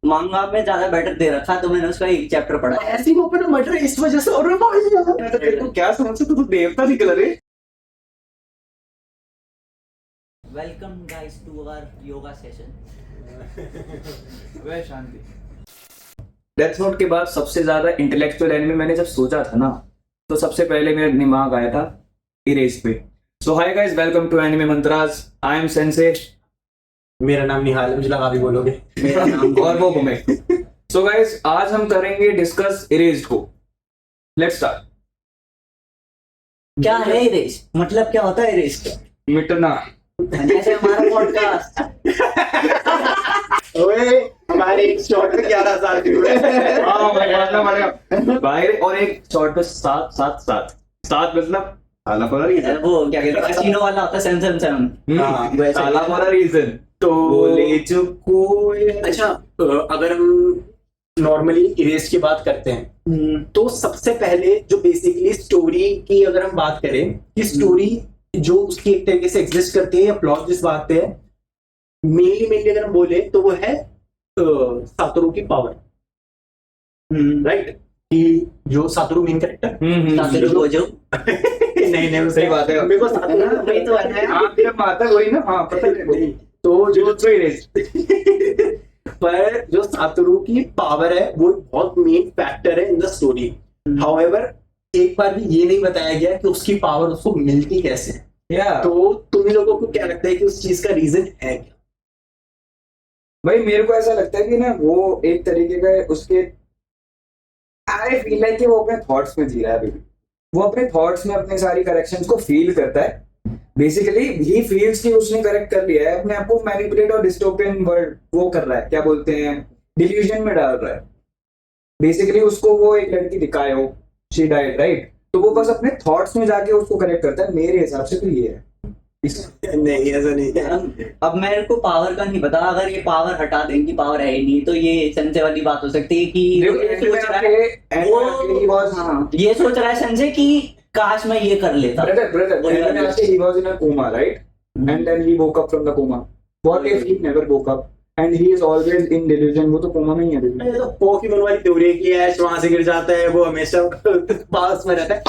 मांगा में ज्यादा बेटर दे रखा, तो मैंने उसका एक चैप्टर पढ़ा। ऐसी वो पे मर्डर इस वजह से, और भाई मैं तो तेरे को क्या समझ तू देवता निकल रे। Welcome guys to our yoga session. वह शांति। डेथ नोट के बाद सबसे ज्यादा इंटेलेक्चुअल एनिमे मैंने जब सोचा था ना, तो सबसे पहले मेरे दिमाग आया था इरेज पे। So hi guys, welcome to anime mantras. I am sensei. मेरा नाम निहाल है, मुझे लगा भी बोलोगे। मेरा नाम और वो घूमे। सो गाइस, आज हम करेंगे डिस्कस इरेज को। Let's start. क्या है इरेज, मतलब क्या होता है इरेज का? मिटना। जैसे हमारा पॉडकास्ट। ओए हमारे एक शॉट में 11,000 व्यू है। हाँ भाई, मानना पड़ेगा भाई। और एक शॉट पे 7 मतलब साला फॉर अ रीजन। वो क्या कहते हैं, कैसीनो वाला होता है 777। हाँ, वैसे साला फॉर अ रीजन। तो बोले जो कोई। अच्छा, अगर हम नॉर्मली इरेज की बात करते हैं तो सबसे पहले जो बेसिकली स्टोरी की अगर हम बात करें कि स्टोरी जो उसकी एक तरीके से एग्जिस्ट करती है या प्लॉट जिस बात पे है, मेनली अगर हम बोले तो वो है सातोरू की पावर। राइट, कि जो Satoru main character Satoru Gojo. नहीं वो सही बात है। मेरे को सातोरू वही तो है। आपके माता वही ना। हाँ पता नहीं, तो जो पर जो सातोरू की पावर है वो बहुत मेन फैक्टर है इन द स्टोरी। हाउएवर एक बार भी ये नहीं बताया गया कि उसकी पावर उसको मिलती कैसे है। या तो तुम लोगों को क्या लगता है कि उस चीज का रीजन है क्या? भाई, मेरे को ऐसा लगता है कि ना वो एक तरीके का उसके आई फील है कि वो अपने थॉट्स में जी रहा है अभी भी। वो अपने थॉट्स में अपने सारी करेक्शंस को फील करता है। बेसिकली ही फील्स कि उसने करेक्ट कर लिया है, अपने आप को मैनिपुलेट और डिस्टोपियन वर्ल्ड वो कर रहा है, क्या बोलते हैं, डिल्यूजन में डाल रहा है। बेसिकली उसको वो एक लड़की दिखाए हो, शी डाइड राइट, तो वो बस अपने थॉट्स में जाके उसको करेक्ट करता है। मेरे हिसाब से तो ये है। नहीं, ऐसा नहीं है। अब मेरे को पावर का नहीं पता, अगर ये पावर हटा दें कि पावर है ही नहीं, तो ये संजय वाली बात हो सकती है कि देखो, ये सोच रहा है वो, ये सोच रहा है संजय कि काश मैं ये कर लेता। he was in a coma, right? And then he woke up from the coma. What if he never woke up? And he is always in delusion. वो तो कोमा में ही है अभी। ये तो पोकेमोन वाली थ्योरी की है, वहां से गिर जाता है वो हमेशा पास में रहता है।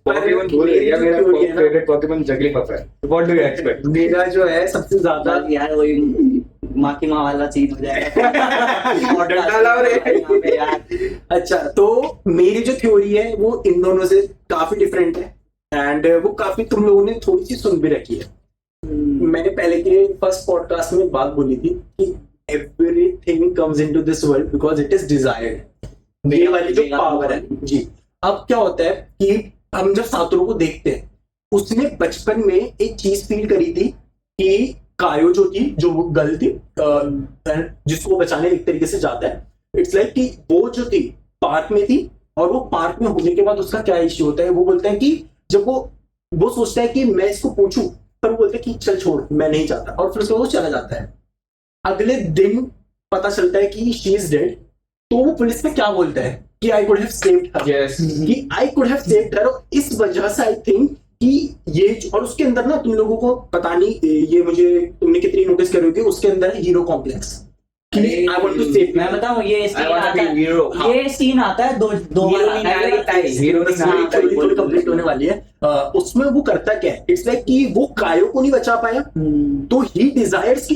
पोकेमोन भूल गया, मेरा फेवरेट पोकेमोन जिग्लीपफ है। What do you expect? मेरा जो है सबसे ज्यादा यार वही माँ की माँ वाला चीज हो जाएगा। डाला और यहाँ पे यार। अच्छा, तो मेरी जो थ्योरी है वो इन दोनों से काफी डिफरेंट है एंड वो काफी तुम लोगों ने थोड़ी सी सुन भी रखी है। मैंने पहले के फर्स्ट पॉडकास्ट में बात बोली थी कि everything comes into this world because it is desired. ये वाली जो पावर है जी। अब क्या होता है कि हम जब सातोरू को देखते हैं, उसने बचपन में एक चीज फील करी थी कि कायो जो थी, जो गर्ल थी जिसको बचाने एक तरीके से जाता है, इट्स लाइक कि वो जो थी पार्क में थी, और वो पार्क में होने के बाद उसका क्या इश्यू होता है, वो बोलता है कि जब वो सोचता है कि मैं इसको पूछूं, पर वो बोलता है कि चल छोड़, मैं नहीं चाहता, और फिर उसके बाद वो चला जाता है। अगले दिन पता चलता है कि शी इज डेड। तो वो पुलिस में क्या बोलता है कि I could have saved her, Yes. कि आई कुड हैव सेव्ड हर। और इस वजह से आई थिंक कि ये, और उसके अंदर ना तुम लोगों को पता नहीं ये मुझे तुमने कितनी नोटिस करी होगी, उसके अंदर है हीरो कॉम्प्लेक्स कि आई वांट टू सेव। मैं बताऊं, ये I want to be hero. ये सीन आता है दो बार आता है। हीरो थोड़ी कंप्लीट होने वाली है। उसमें वो करता क्या है, इट्स लाइक कि वो कायो को नहीं बचा पाया, तो ही डिजायर्स कि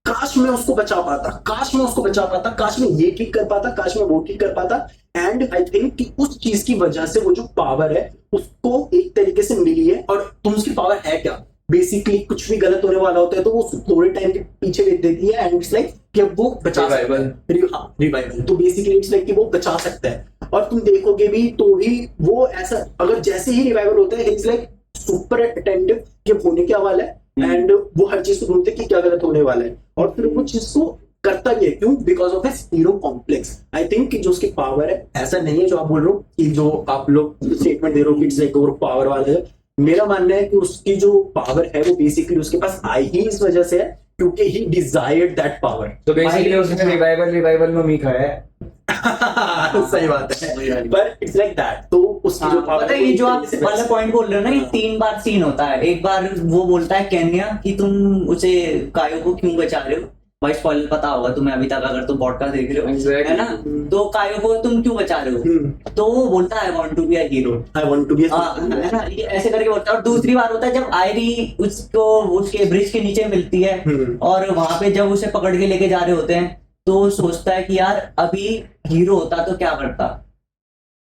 काश मैं उसको बचा पाता, काश मैं उसको बचा पाता, काश मैं ये ठीक कर पाता, काश मैं वो ठीक कर पाता। एंड आई थिंक कि उस चीज की वजह से वो जो पावर है उसको एक तरीके से मिली है। और तुम उसकी पावर है क्या, बेसिकली कुछ भी गलत होने वाला होता है तो वो थोड़े टाइम के पीछे भेज देती है एंड इट्स लाइक कि वो बचा सकता है। रिवाइवल, तो बेसिकली इट्स लाइक कि वो बचा सकता है। और तुम देखोगे भी तो भी वो ऐसा, अगर जैसे ही रिवाइवल होता है इट्स लाइक सुपर अटेंटिव कि होने क्या वाला है, एंड वो हर चीज को ढूंढते कि क्या गलत होने वाला है, और फिर वो चीज को करता भी है। क्यों? Because of his hero complex. I think कि जो उसकी पावर है, ऐसा नहीं है जो आप बोल रहे हो कि जो आप लोग स्टेटमेंट दे रहे हो कि इट्स लाइक वो पावर वाला है। मेरा मानना है कि उसकी जो पावर है वो बेसिकली उसके पास आई ही इस वजह से है क्योंकि ही डिजायर्ड दैट पावर। तो बेसिकली उसने रिवाइवल में मी खाया है। सही बात है, पर इट्स लाइक दैट। तो उसकी जो पावर पता है, ये जो आप वाला पॉइंट बोल रहे हो ना, ये 3 बार सीन होता है। एक बार वो बोलता है केन्या कि तुम उसे कायो को क्यों बचा रहे हो, भाई स्पॉइलर पता होगा तुम्हें अभी तक अगर तुम पॉडकास्ट देख रहे हो, Exactly. है ना? तो कायो को तुम क्यों बचा रहे हो? तो वो बोलता है I want to be a hero, I want to be है ना, ये ऐसे करके बोलता है। और दूसरी बार होता है जब आयरी उसको उसके ब्रिज के नीचे मिलती है और वहां पे जब उसे पकड़ के लेके जा रहे होते हैं तो वो सोचता है कि यार अभी हीरो होता तो क्या करता।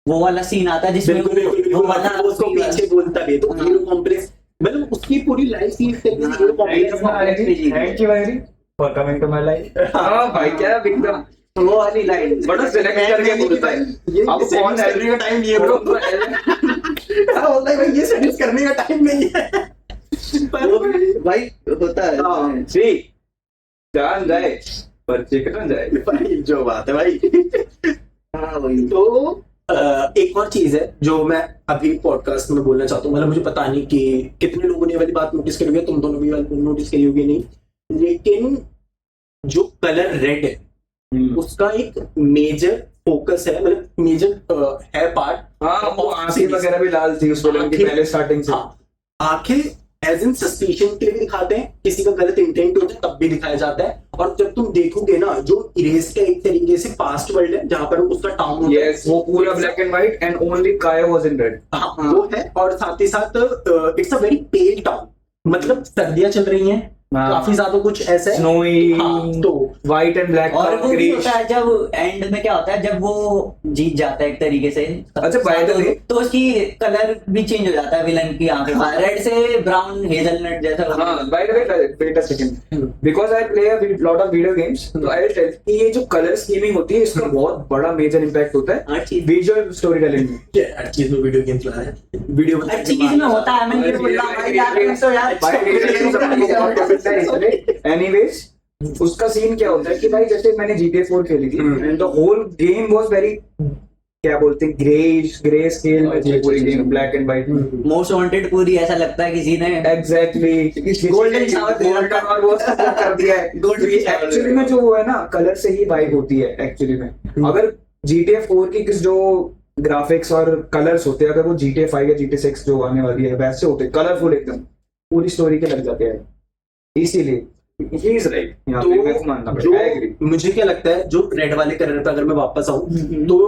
वो वाला सीन आता है जिसमें वो वाला उसको पीछे बोलता भी, तो हीरो कॉम्प्लेक्स, मतलब उसकी पूरी लाइफ ही hero complex thank you very for coming to my life. हां भाई क्या एकदम वो वाली लाइन बड़ा सिलेक्ट करके बोलता है। अब कौन करने का टाइम ये ब्रो, बोलता है भाई ये सेटिंग करने का टाइम नहीं है भाई होता है। हाँ। जी जान जाए पर चिकन जाए भाई जो बात है भाई। हाँ वही तो एक और चीज है जो मैं अभी पॉडकास्ट में बोलना चाहता हूँ, मतलब मुझे पता नहीं कि कितने लोगों ने ये वाली बात नोटिस करी होगी, तुम दोनों भी नोटिस करी होगी नहीं, लेकिन जो कलर रेड है उसका एक मेजर फोकस है, मतलब मेजर है पार्ट। हाँ वो आंखें वगैरह भी लाल थी उस विलन की पहले स्टार्टिंग से। हाँ, आंखें एज इन सस्पिशन के लिए भी दिखाते हैं, किसी का गलत इंटेंट होता है तब भी दिखाया जाता है। और जब तुम देखोगे ना जो इरेज का एक तरीके से पास्ट वर्ल्ड है जहां पर उसका टाउन यस वो पूरा black and white and only Kayo was in red. हाँ वो है, और साथ ही साथ it's a very pale town, मतलब सर्दियां चल रही हैं, काफी ज्यादा कुछ ऐसा है स्नोई तो व्हाइट एंड ब्लैक और वो भी होता है जब एंड में क्या होता है जब वो जीत जाता है एक तरीके से। अच्छा, by the way- तो उसकी कलर भी चेंज हो जाता है विलन की आंखें, रेड से ब्राउन हेजलनट जैसा। हाँ by the way wait a second because I play a lot of video games, तो आई विल टेल कि ये जो कलर स्कीमिंग होती है इसका बहुत बड़ा मेजर इंपैक्ट होता है हर चीज विजुअल स्टोरी टेलिंग में। हर चीज में वीडियो गेम्स ला रहे हैं, वीडियो हर चीज में होता है। मैं ये बोल रहा हूँ भाई यार तो यार एनीवेज उसका सीन क्या होता है कि भाई जैसे मैंने GTA 4 खेली थी and the whole game was very क्या बोलते हैं ग्रे स्केल में थी पूरी game, black and white. Most wanted पूरी ऐसा लगता है किसी ने एग्जैक्टली गोल्डन शावर गोल्डन और वो सब कर दिया है। एक्चुअली में जो वो है ना कलर से ही वाइब होती है एक्चुअली में। अगर GTA 4 की किस जो ग्राफिक्स और कलर्स होते हैं अगर वो GTA 5 या GTA 6 जो आने वाली है वैसे होते कलरफुल एकदम पूरी स्टोरी के लग जाते हैं, इसीलिए ही इज राइट। यहाँ पे मैं तो मानना जो पड़ेगा, I agree। मुझे क्या लगता है जो रेड वाले कलर पे अगर मैं वापस आऊं तो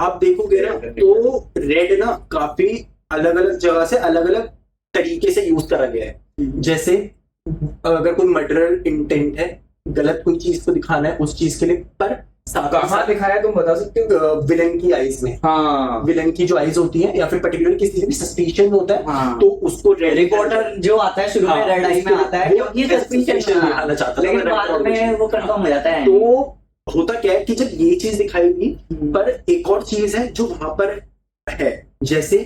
आप देखोगे ना तो रेड ना काफी अलग अलग जगह से अलग अलग तरीके से यूज करा गया है। जैसे अगर कोई मर्डरर इंटेंट है, गलत कोई चीज को दिखाना है उस चीज के लिए, पर कहाँ दिखाया तुम बता सकते हो? विलन की आईज में, हाँ विलन की जो आईज होती है या फिर पर्टिकुलर किसी से भी सस्पिशन होता है हाँ। तो उसको रेड रिपोर्टर जो आता है शुरू में रेड आई में आता है वो ये सस्पिशन दिखाना चाहता था, लेकिन बाद में वो कंफर्म हो जाता है। तो होता क्या है कि जब ये चीज दिखाई गई, पर एक और चीज है जो वहां पर है, जैसे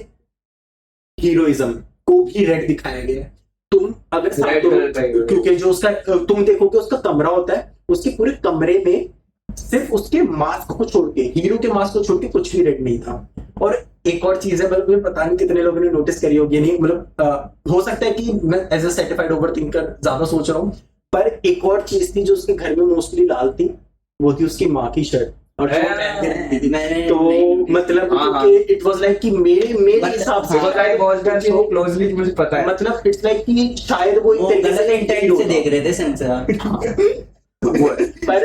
हीरोइज्म को भी रेड दिखाया गया है। तुम अगर Red color का hero। क्योंकि जो उसका तुम देखोगे उसका कमरा होता है, उसके पूरे कमरे में सिर्फ उसके मास्क को छोड़ के, हीरो के मास्क को छोड़ के कुछ भी रेड नहीं था। और एक और चीज है, मतलब मुझे पता नहीं कितने लोगों ने नोटिस करी होगी नहीं, मतलब हो सकता है कि मैं एज अ सर्टिफाइड ओवरथिंकर ज्यादा सोच रहा हूँ, पर एक और चीज थी जो उसके घर में मोस्टली लाल थी, वो थी उसकी माँ की शर्ट। और मैंने तो मतलब इट वाज लाइक कि मेरे हिसाब से Because I watched that so closely, मुझे पता है। मतलब इट्स लाइक कि शायद वो वो गलत इंटेंट से देख रहे थे सेंसर। पर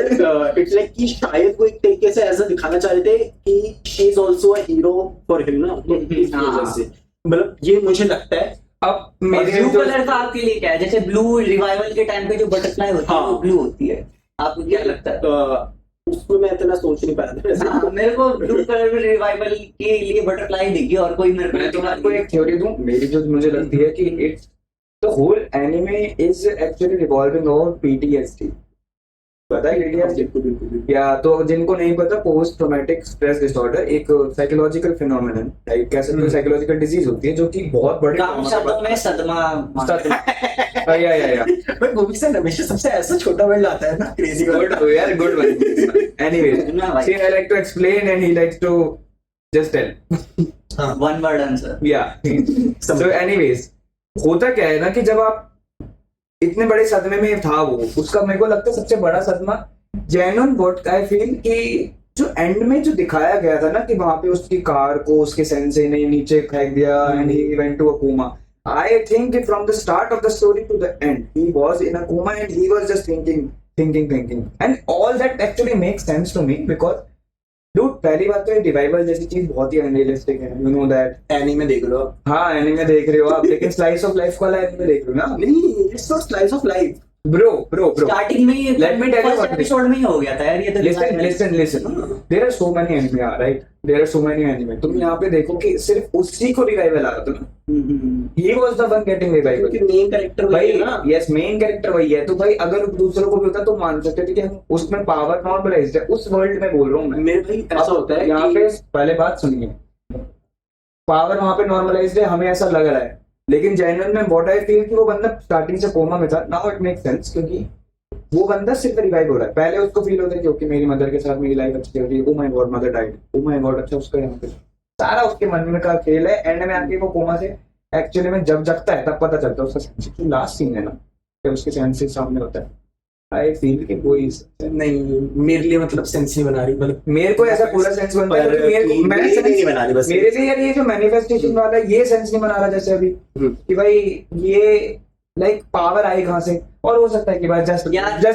इट्स लाइक कि शायद वो एक तरीके से ऐसा दिखाना चाह रहे थे कि she is also a hero for him ना, तो इस वजह से मतलब ये मुझे लगता है। अब ब्लू कलर का आपके लिए क्या है? जैसे ब्लू रिवाइवल के टाइम पे जो बटरफ्लाई होती है वो ब्लू होती है, आपको क्या लगता है? उसमें मैं इतना सोच नहीं पाया था। हाँ, मेरे को ब्लू कलर में रिवाइवल के लिए बटरफ्लाई दिखी और कोई मेरे को मैं तो आपको एक थ्योरी दूं, मेरी जो मुझे लगती है कि it's the whole anime is actually revolving around PTSD। पता है PTSD? या तो जिनको नहीं पता, पोस्ट ट्रॉमेटिक स्ट्रेस डिसऑर्डर एक साइकोलॉजिकल फिनोमेनन टाइप कह सकते हो, साइकोलॉजिकल डिजीज होती है जो कि बहुत बड़े काम शब्दों में सदमा या भाई मूवी से हमेशा सबसे ऐसा छोटा वर्ड लाता है ना, क्रेजी गुड यार, good one. Anyways see I like to explain and he likes to just tell one word answer. या सो एनीवेज होता क्या है ना कि जब आप इतने बड़े सदमे में था वो, उसका मेरे को लगता है सबसे बड़ा सदमा जेन्युइन व्हाट आई फील कि जो एंड में जो दिखाया गया था ना कि वहां पे उसकी कार को उसके सेंसे ने नीचे फेंक दिया and he went to a coma. I think from the start of the story to the end, he was in a coma and he was just thinking thinking and all that actually makes sense to me because dude पहली बात तो ये revival जैसी चीज बहुत ही unrealistic है, you know that। Anime देख लो। हाँ एनिमे देख रहे हो आप, लेकिन स्लाइस ऑफ लाइफ वाला एनिमे देख रहे हो ना। नहीं, it's not slice of life bro starting में ही Let me tell you first one thing. Episode में ही हो गया था यार ये तो। listen there are so many anime right, there are so many anime। तुम यहाँ पे देखो कि सिर्फ उसी को रिवाइवल आ रहा था ना, he was the one getting revival क्योंकि मेन कैरेक्टर भाई। वही है ना। यस मेन कैरेक्टर वही है, तो भाई अगर दूसरों को भी होता तो मान सकते थे कि हम उसमें पावर नॉर्मलाइज्ड है, उस वर्ल्ड में बोल रहा हूँ मैं। मेरे भाई ऐसा होता है यहाँ कि पे पहले बात सुनिए, पावर वहां पे नॉर्मलाइज्ड है, हमें ऐसा लग रहा है, लेकिन जेन्युइन में व्हाट आई फील कि वो बंदा स्टार्टिंग से कोमा में था। नाउ इट मेक सेंस क्योंकि वो बंदा सिर्फ रिवाइव हो रहा है। पहले उसको फील होता है कि ओके मेरी मदर के साथ मेरी लाइफ अच्छी चल रही है, oh my God mother died, oh my God. अच्छा उसका यहाँ पे सारा उसके मन में का खेल है। एंड में आके वो कोमा से एक्चुअली में जब जगता है तब पता चलता है उसका सेंसिटिव लास्ट सीन है ना, जब उसके सेंसिटिव सामने होता है। आई फील कि कोई नहीं, मेरे लिए मतलब सेंस नहीं बना रही, मतलब मेरे को ऐसा पूरा सेंस बनता है कि मेरे को मैं नहीं बना रही बस। मेरे लिए यार ये जो मैनिफेस्टेशन वाला है, ये सेंस नहीं बना रहा जैसे अभी कि भाई ये लाइक पावर आई कहाँ से, और हो सकता है कि भाई जस्ट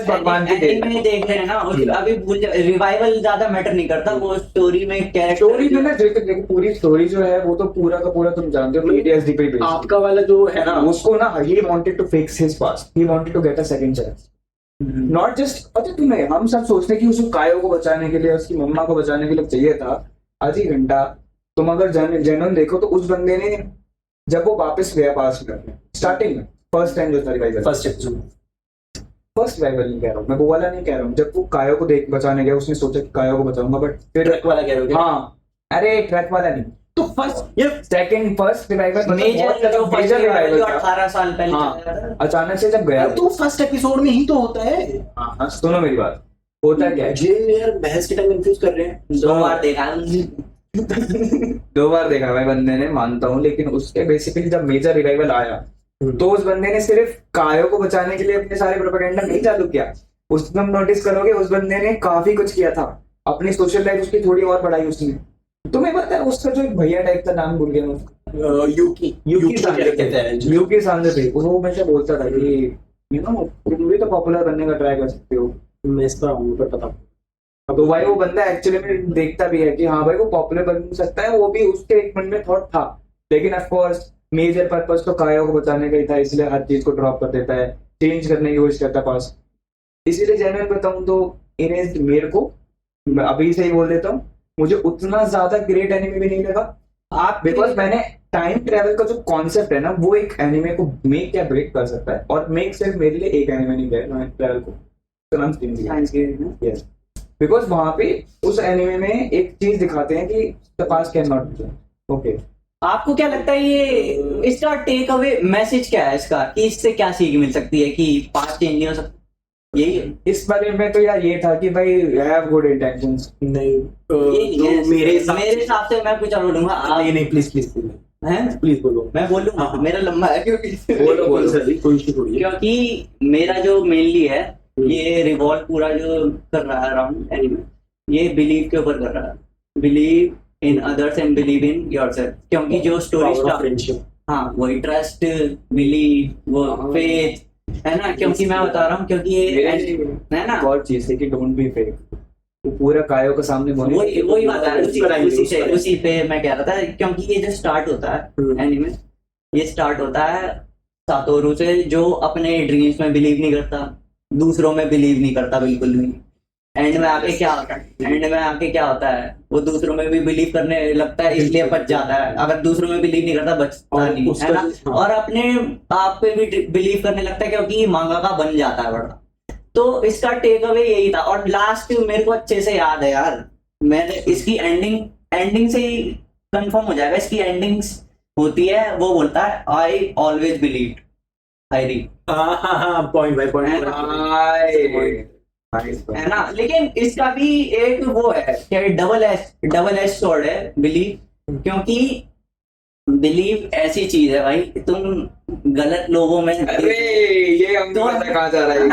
भगवान की देन। एनीमे देख रहे हैं ना अभी रिवाइवल ज्यादा मैटर नहीं करता, वो स्टोरी में कैरेक्टर स्टोरी में ना देखो पूरी स्टोरी जो है वो तो पूरा का पूरा तुम जानते हो PTSD पे based है। आपका वाला जो है ना, उसको ना he wanted to fix his past, he wanted to get a second chance, not just. पता तुम्हें हम सब सोचते हैं कि उसको कायो को बचाने के लिए, उसकी मम्मा को बचाने के लिए चाहिए था आधी घंटा। तुम अगर जेन्युइन देखो तो उस बंदे ने जब वो वापस गया पास में स्टार्टिंग में फर्स्ट टाइम जो था रिवाइवल, फर्स्ट रिवाइवल नहीं कह रहा हूँ मैं, वो वाला नहीं कह रहा हूँ। जब वो कायो को देख बचाने गया उसने सोचा कि कायो को बचाऊंगा, बट फिर ट्रैक वाला कह रहे हो? हाँ अरे ट्रैक वाला नहीं, तो फर्स्ट ये second first revival major revival जो 18 साल पहले हाँ। चला था। अचानक से जब गया तो फर्स्ट एपिसोड में ही तो होता है। हाँ सुनो मेरी बात, होता क्या है, ये यार बहस के टाइम कंफ्यूज कर रहे हैं। 2 बार देखा 2 बार देखा भाई बंदे ने, मानता हूँ, लेकिन उसके बेसिकली जब मेजर रिवाइवल आया तो उस बंदे ने सिर्फ कायो को बचाने के लिए अपने सारे प्रोपेगेंडा नहीं चालू किया। उस तुम नोटिस करोगे उस बंदे ने काफी कुछ किया था, अपनी सोशल लाइफ उसकी थोड़ी और बढ़ाई उसने। तुम्हें पता है उसका जो एक भैया टाइप का नाम भूल गया मैं उसका, यूकी सांदे, वो हमेशा बोलता था कि यू नो तुम भी तो पॉपुलर बनने का ट्राई कर सकते हो। मैं इस पर आऊंगा पर पता। तो भाई वो बंदा एक्चुअली में देखता भी है कि हाँ भाई वो पॉपुलर बन सकता है, वो भी उसके एक मन में थॉट था, लेकिन ऑफ कोर्स मेजर पर्पस तो कायो को बचाने का ही था, इसलिए हर चीज को ड्रॉप कर देता है, चेंज करने की कोशिश करता है पास। इसीलिए जेन्युइन बताऊं तो इरेज मेरे को, मैं अभी से ही बोल देता हूँ, मुझे उतना ज्यादा ग्रेट एनिमे भी नहीं लगा आप, बिकॉज मैंने टाइम ट्रेवल का जो कॉन्सेप्ट है ना वो एक एनिमे को मेक या ब्रेक कर सकता है, और मेक सिर्फ मेरे लिए एक एनिमे नहीं गया टाइम ट्रेवल को, बिकॉज वहां पे उस एनिमे में एक चीज दिखाते हैं कि the past can not be okay. आपको क्या लगता है ये इसका टेक अवे मैसेज क्या है इसका, कि इससे क्या सीख मिल सकती है कि पास्ट चेंज नहीं हो सकता? यही है इस बारे में तो यार ये था कि भाई हैव गुड इंटेंशंस। नहीं मेरे हिसाब से मैं कुछ और बोलूंगा। नहीं प्लीज प्लीज बोलो। मैं बोलूंगा, मेरा लंबा है क्योंकि बोलो सर, कोई इशू थोड़ी है। क्योंकि मेरा जो मेनली है ये रिवॉल्व पूरा जो कर रहा है अराउंड एनिमे, ये बिलीव के ऊपर कर रहा है, believe in others and believe in yourself. क्योंकि जो स्टोरी फ्रेंडशिप, हाँ वही ट्रस्ट, बिलीव, वो फेथ है ना। क्योंकि मैं बता रहा हूँ क्योंकि ये है ना और चीज है कि डोंट बी फेक, वो पूरा कायो के सामने वही बात है, उसी पे मैं कह रहा था। क्योंकि ये जो स्टार्ट होता है एनिमे, ये स्टार्ट होता है सातोरू से, जो अपने ड्रीम्स में बिलीव नहीं करता, दूसरों में बिलीव नहीं करता बिल्कुल भी। एंड में आके क्या होता है, वो दूसरों में भी बिलीव करने लगता है, इसलिए बच जाता है। अगर दूसरों में बिलीव नहीं करता बचता नहीं है ना, और अपने आप पे भी बिलीव करने लगता है क्योंकि मांगाका बन जाता है बड़ा। तो इसका टेक अवे यही था। और लास्ट मेरे को अच्छे से याद है यार, मैंने इसकी एंडिंग से ही कंफर्म हो जाएगा। इसकी एंडिंग्स होती है, वो बोलता है I always believe Hairi, point by point है ना। लेकिन इसका भी एक वो है कि डबल एज स्वॉर्ड है बिलीव, क्योंकि बिलीव ऐसी चीज है भाई, तुम गलत लोगों में, अरे ये हम तो कहाँ जा रहा है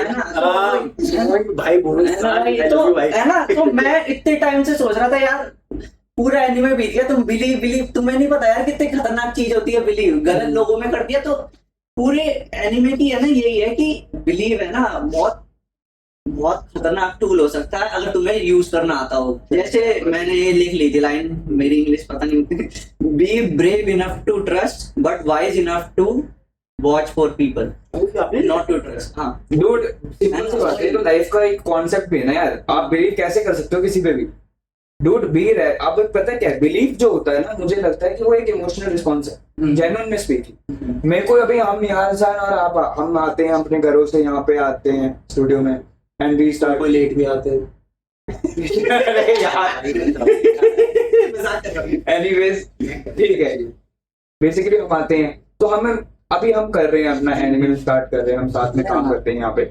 भाई बोलो है ना। तो मैं इतने टाइम से सोच रहा था यार, पूरा एनिमे बीत गया, तुम बिलीव तुम्हें नहीं पता यार कितनी खतरनाक चीज होती है बिलीव, गलत लोगों में कर दिया। तो पूरे एनिमे की है ना यही है कि बिलीव है ना बहुत बहुत खतरनाक टूल हो सकता है अगर तुम्हें यूज करना आता हो। जैसे मैंने ये लिख ली थी लाइन, मेरी इंग्लिश पता नहीं, be brave enough to trust but wise enough to watch for people, not to trust. हाँ डूड, सिंपल सी बात है, तो लाइफ का एक कॉन्सेप्ट भी है ना यार, आप बिलीव कैसे कर सकते हो किसी पे भी? डूड बी रहे, आपको पता है क्या बिलीव जो होता है ना, मुझे लगता है कि वो एक इमोशनल रिस्पॉन्स है, जेन्युइन में स्पीकिंग। मेरे को अभी हम निहाल सर और आप हम आते हैं अपने घरों से यहाँ पे आते हैं स्टूडियो में एंड वी स्टार्ट लेट भी आते हैं। अरे यार एनीवेज ठीक है, बेसिकली हम आते हैं तो हमें अभी हम कर रहे हैं अपना एनिमे स्टार्ट कर रहे हैं, हम साथ में काम करते हैं यहाँ पे।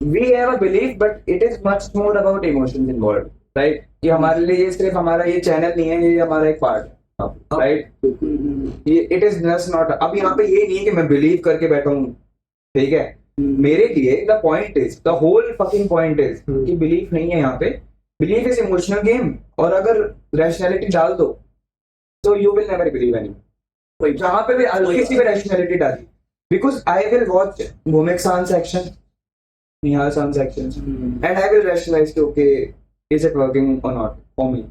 We have a belief but it is much more about emotions involved, right? कि हमारे लिए ये सिर्फ हमारा ये चैनल नहीं है, ये हमारा एक पार्ट है, राइट? ये इट इज जस्ट नॉट, अब यहाँ पे ये नहीं है कि मैं बिलीव करके बैठा हूँ, ठीक है? मेरे लिए the point is, the whole fucking point is कि बिलीफ नहीं है यहाँ पे, बिलीफ इज इमोशनल गेम। और अगर रैशनैलिटी डाल दो तो you will never believe any, जहाँ पे भी हल्की सी भी रैशनैलिटी डाली, बिकॉज आई विल वॉच भूमिक सांस एक्शन, निहाल सांस action and I will rationalise कि ओके इज इट वर्किंग और नॉट फॉर मी,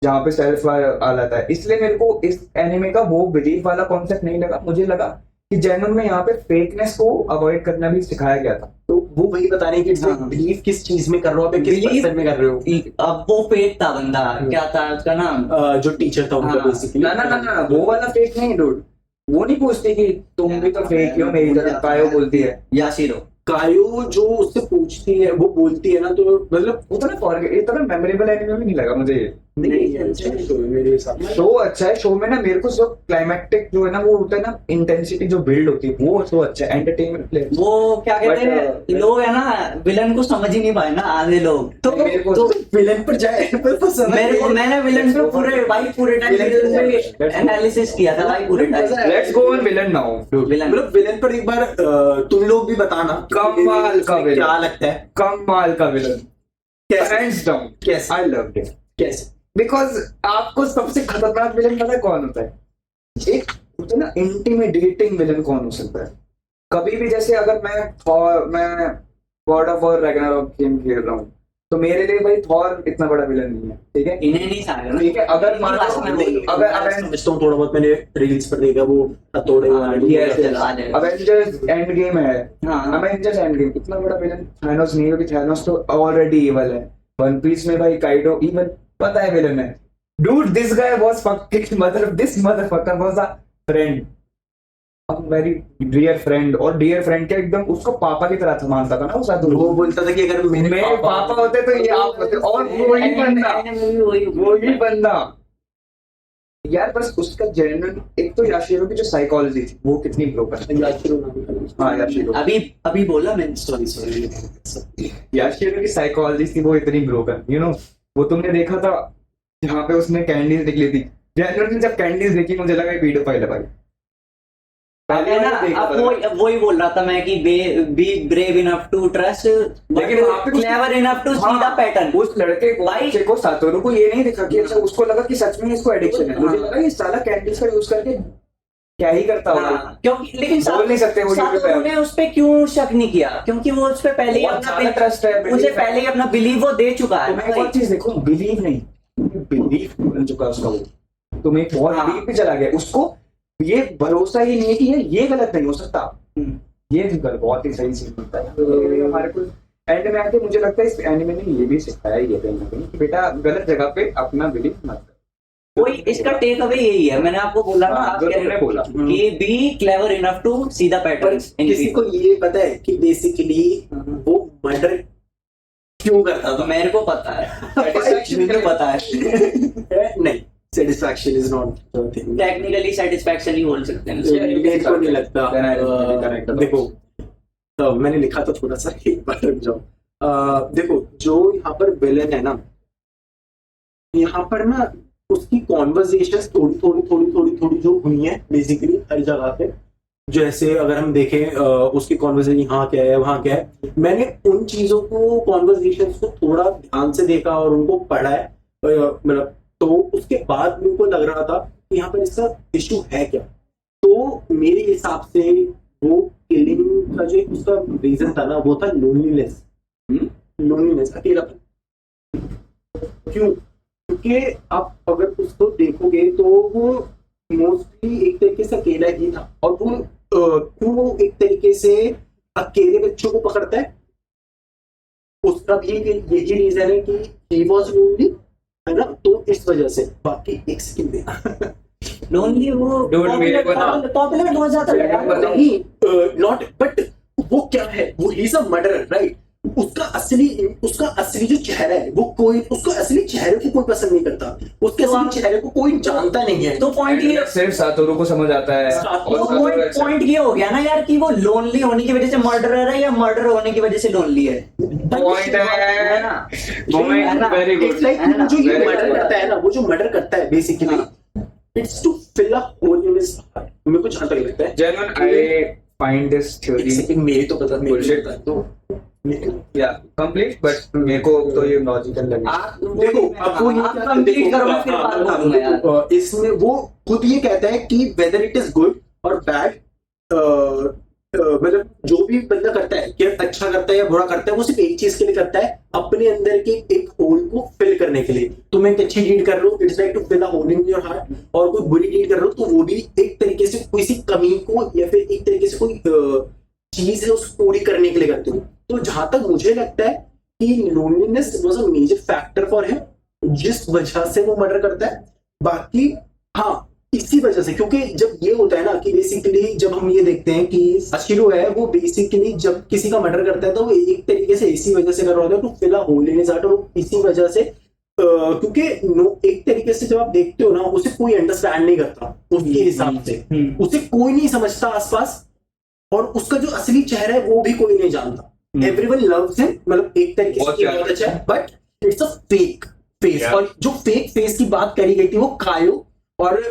जहाँ पे सेल्फ आ जाता है। इसलिए मेरे को इस एनिमे का वो बिलीफ वाला कॉन्सेप्ट नहीं लगा, मुझे लगा कि जेन्युइन में यहाँ पे फेकनेस को अवॉइड करना भी सिखाया गया था। तो वो वही बता रहे हैं कि हाँ। बिलीव किस चीज में कर रहे हो, आप किस Believe- पर्सन में कर रहे हो। अब वो फेक था बंदा, क्या था उसका नाम? जो टीचर था उनका हाँ। बेसिकली। ना ना ना ना, वो वाला फेक नहीं डूड, वो नहीं पूछती कि तुम भी तो फेक हो मेरी तरह, कायो बोलती है याशिरो। कायो जो उससे पूछती है, वो बोलती है ना, तो मतलब उतना फॉरगेट, इतना मेमोरेबल एनिमे भी नहीं लगा मुझे ये। मेरे हिसाब से शो अच्छा है, शो में ना मेरे को जो क्लाइमैक्टिक जो है ना वो होता है ना, इंटेंसिटी जो बिल्ड होती है वो शो अच्छा है, एंटरटेनमेंट प्ले। वो क्या कहते But, हैं लोग है ना, विलन को समझ ही नहीं पाए ना आधे लोग। तो मेरे को तो विलन पर जाए तो समझ मेरे को, मैंने विलन पे पूरे टाइम एनालिसिस किया था भाई, पूरे time. Let's go on villain now. Villain मतलब विलन पर एक बार तुम लोग भी बताना कमाल का तुम्हें विलन। क्या लगता है, कमाल का विलन, कैसे हैंड्स डाउन। कैसे आई लव्ड इट कैसे बिकॉज आपको सबसे खतरनाक विलन पता है कौन होता है? एक होता है ना इंटिमिडेटिंग विलन कौन हो सकता है? कभी भी जैसे अगर मैं God of war Ragnarok game खेल रहा हूँ तो मेरे लिए भाई थॉर इतना बड़ा विलन नहीं है, ठीक है? इन्हें नहीं सारे ना, ठीक है, अगर मान लो अगर समझता हूँ थोड़ा बहुत, मैंने रील्स पर देखा वो हथौड़े अवेंजर्स एंड गेम है, हाँ अवेंजर्स एंड गेम इतना बड़ा विलन थैनोस नहीं है, क्योंकि थैनोस तो ऑलरेडी इवल है। वन पीस में भाई काइडो इवन पता है विलन है। Dude this guy was fucking this motherfucker was a friend, a very dear friend, और डियर फ्रेंड के एकदम उसको पापा की तरह मानता था ना वो साथ। वो बोलता था कि अगर मेरे पापा होते तो ये आप होते, और वही बंदा यार, बस उसका जेन्युइन, एक तो याशिरो की जो साइकोलॉजी थी वो कितनी ब्रोकन है। हाँ याशिरो, अभी बोला मैंने। सॉरी याशिरो की साइकोलॉजी थी वो इतनी ब्रोकन, यू नो। वो तुमने देखा था जहाँ पे उसने कैंडीज निकली थी, जेन्युइनली जब कैंडीज देखी मुझे लगा ये पीडोफाइल है भाई। है ना, अब वही बोल रहा था मैं कि be brave enough to trust, लेकिन वहाँ पे clever enough to see the pattern. उस लड़के को, भाई- बच्चे को, सातोरू को ये नहीं दिखा कि अच्छा, उसको लगा कि सच में इसको एडिक्शन है। मुझे लगा ये साला कैंडीज का यूज करके क्या ही करता होगा। हाँ, क्योंकि लेकिन बोल नहीं सकते वो सातोरू ने उस पे क्यों शक नहीं किया, क्योंकि वो उस पे पहले ही बहुत अपना ज्यादा ट्रस्ट है, मुझे पहले ही अपना बिलीव वो दे चुका है। तुम्हें एक और चीज देखो, बिलीव नहीं, बिलीव बन चुका है उसका वो, तुम्हें बहुत हाँ। डीप पे चला गया, उसको ये भरोसा ही नहीं है कि ये गलत नहीं हो सकता। ये बहुत ही सही चीज होता है हमारे को। एंड में आके मुझे लगता है इस एनिमे ने ये भी सिखाया ही है कहीं ना कहीं कि बेटा गलत जगह पे अपना बिलीव मत कर। वही इसका टेक अवे यही है, मैंने आपको बोला ना, हाँ, आप जो कह तुमने रहे हो बोला कि be clever enough to see the पर पैटर्न्स। किसी को ये पता है कि बेसिकली वो मर्डर क्यों करता था? मेरे को पता है, मेरे को पता है। नहीं, satisfaction is not thing. Technically satisfaction ही बोल सकते हैं। मेरे को नहीं लगता। Then I will be correct about देखो, मैंने लिखा था थोड़ा सा, एक बार रुक जाओ। देखो, जो यहाँ पर विलन है ना, यहाँ पर ना उसकी कॉन्वर्सेशंस थोड़ी जो हुई है बेसिकली हर जगह पे। जैसे अगर हम देखें उसकी कॉन्वर्सेशन यहाँ क्या है वहाँ क्या है, मैंने उन चीजों को, कॉन्वर्सेशंस को थोड़ा ध्यान से देखा और उनको पढ़ा है, मतलब तो उसके बाद मेरे को लग रहा था कि यहाँ पर इसका इशू है क्या। तो मेरे हिसाब से वो किलिंग का जो उसका रीजन था ना, वो था लोनलीनेस। लोनलीनेस, अकेलापन। क्यों? क्योंकि आप अगर उसको देखोगे तो वो मोस्टली एक तरीके से अकेला ही था, और वो क्यों वो एक तरीके से अकेले बच्चों को पकड़ता है, उसका भी यही रीजन है कि ही वॉज लोनली, है ना, तो इस वजह से। बाकी एक सेकंड में लोनली वो Dude, मेरे को ना- पॉपुलर बहुत ज्यादा है यार। नहीं, नॉट, बट वो क्या है, वो he is a murderer, right. उसका असली जो चेहरा है वो कोई, उसको असली चेहरे को कोई पसंद नहीं करता, उसके तो असली चेहरे को कोई जानता नहीं है। तो पॉइंट ये, सिर्फ सातोरू को समझ आता है। सातोरू और को सातोरू accept- पॉइंट ये हो गया ना यार कि वो लोनली होने की वजह से मर्डरर है या मर्डर होने की वजह से लोनली है। पॉइंट है ना? Point, very It's good. like कि वो जो ये Very मर्डर good. करता है ना, वो जो मर्डर करता है basically, it's to fill a hole in his heart. मेरे को जहां तक लगता है, Genuine, I find this एक theory सेकंड, मेरी तो पता नहीं Bullshit. है तो yeah complete, but मेरे को तो ये लॉजिकल लगे। आप देखो, आपको ये आप क्या- complete देखो, करो, मैं फिर हाँ, बात हाँ, करूंगा यार। देखो, इसमें वो खुद ये कहता है कि वेदर इट इज गुड और बैड, मतलब जो भी बंदा करता है, कि अच्छा करता है या बुरा करता है, वो सिर्फ एक चीज के लिए करता है, अपने अंदर के एक होल को फिल करने के लिए। तुम एक अच्छी डीड कर रहे हो, it's like to fill a hole in your heart, और कोई बुरी डीड कर रहे हो तो वो भी एक तरीके से किसी कमी को या फिर एक तरीके से कोई चीज है उसको पूरी करने के लिए करते हो। तो जहां तक मुझे लगता है कि loneliness was a major factor for him, जिस वजह से वो मर्डर करता है। बाकी हाँ, इसी वजह से, क्योंकि जब ये होता है ना कि बेसिकली जब हम ये देखते हैं कि अशिरो है, वो बेसिकली जब किसी का मर्डर करता है तो वो एक तरीके से इसी वजह से कर रहा होता है to fill a hole in his heart, और इसी वजह से क्योंकि एक तरीके से जब आप देखते हो ना, उसे कोई अंडरस्टैंड नहीं करता उसके हिसाब से, उसे कोई नहीं समझता आसपास, और उसका जो असली चेहरा है वो भी कोई नहीं जानता। एवरीवन लव्स हिम, मतलब एक तरीके से ये बहुत अच्छा है, but it's a fake face. और जो फेक फेस की बात करी गई थी वो कायो और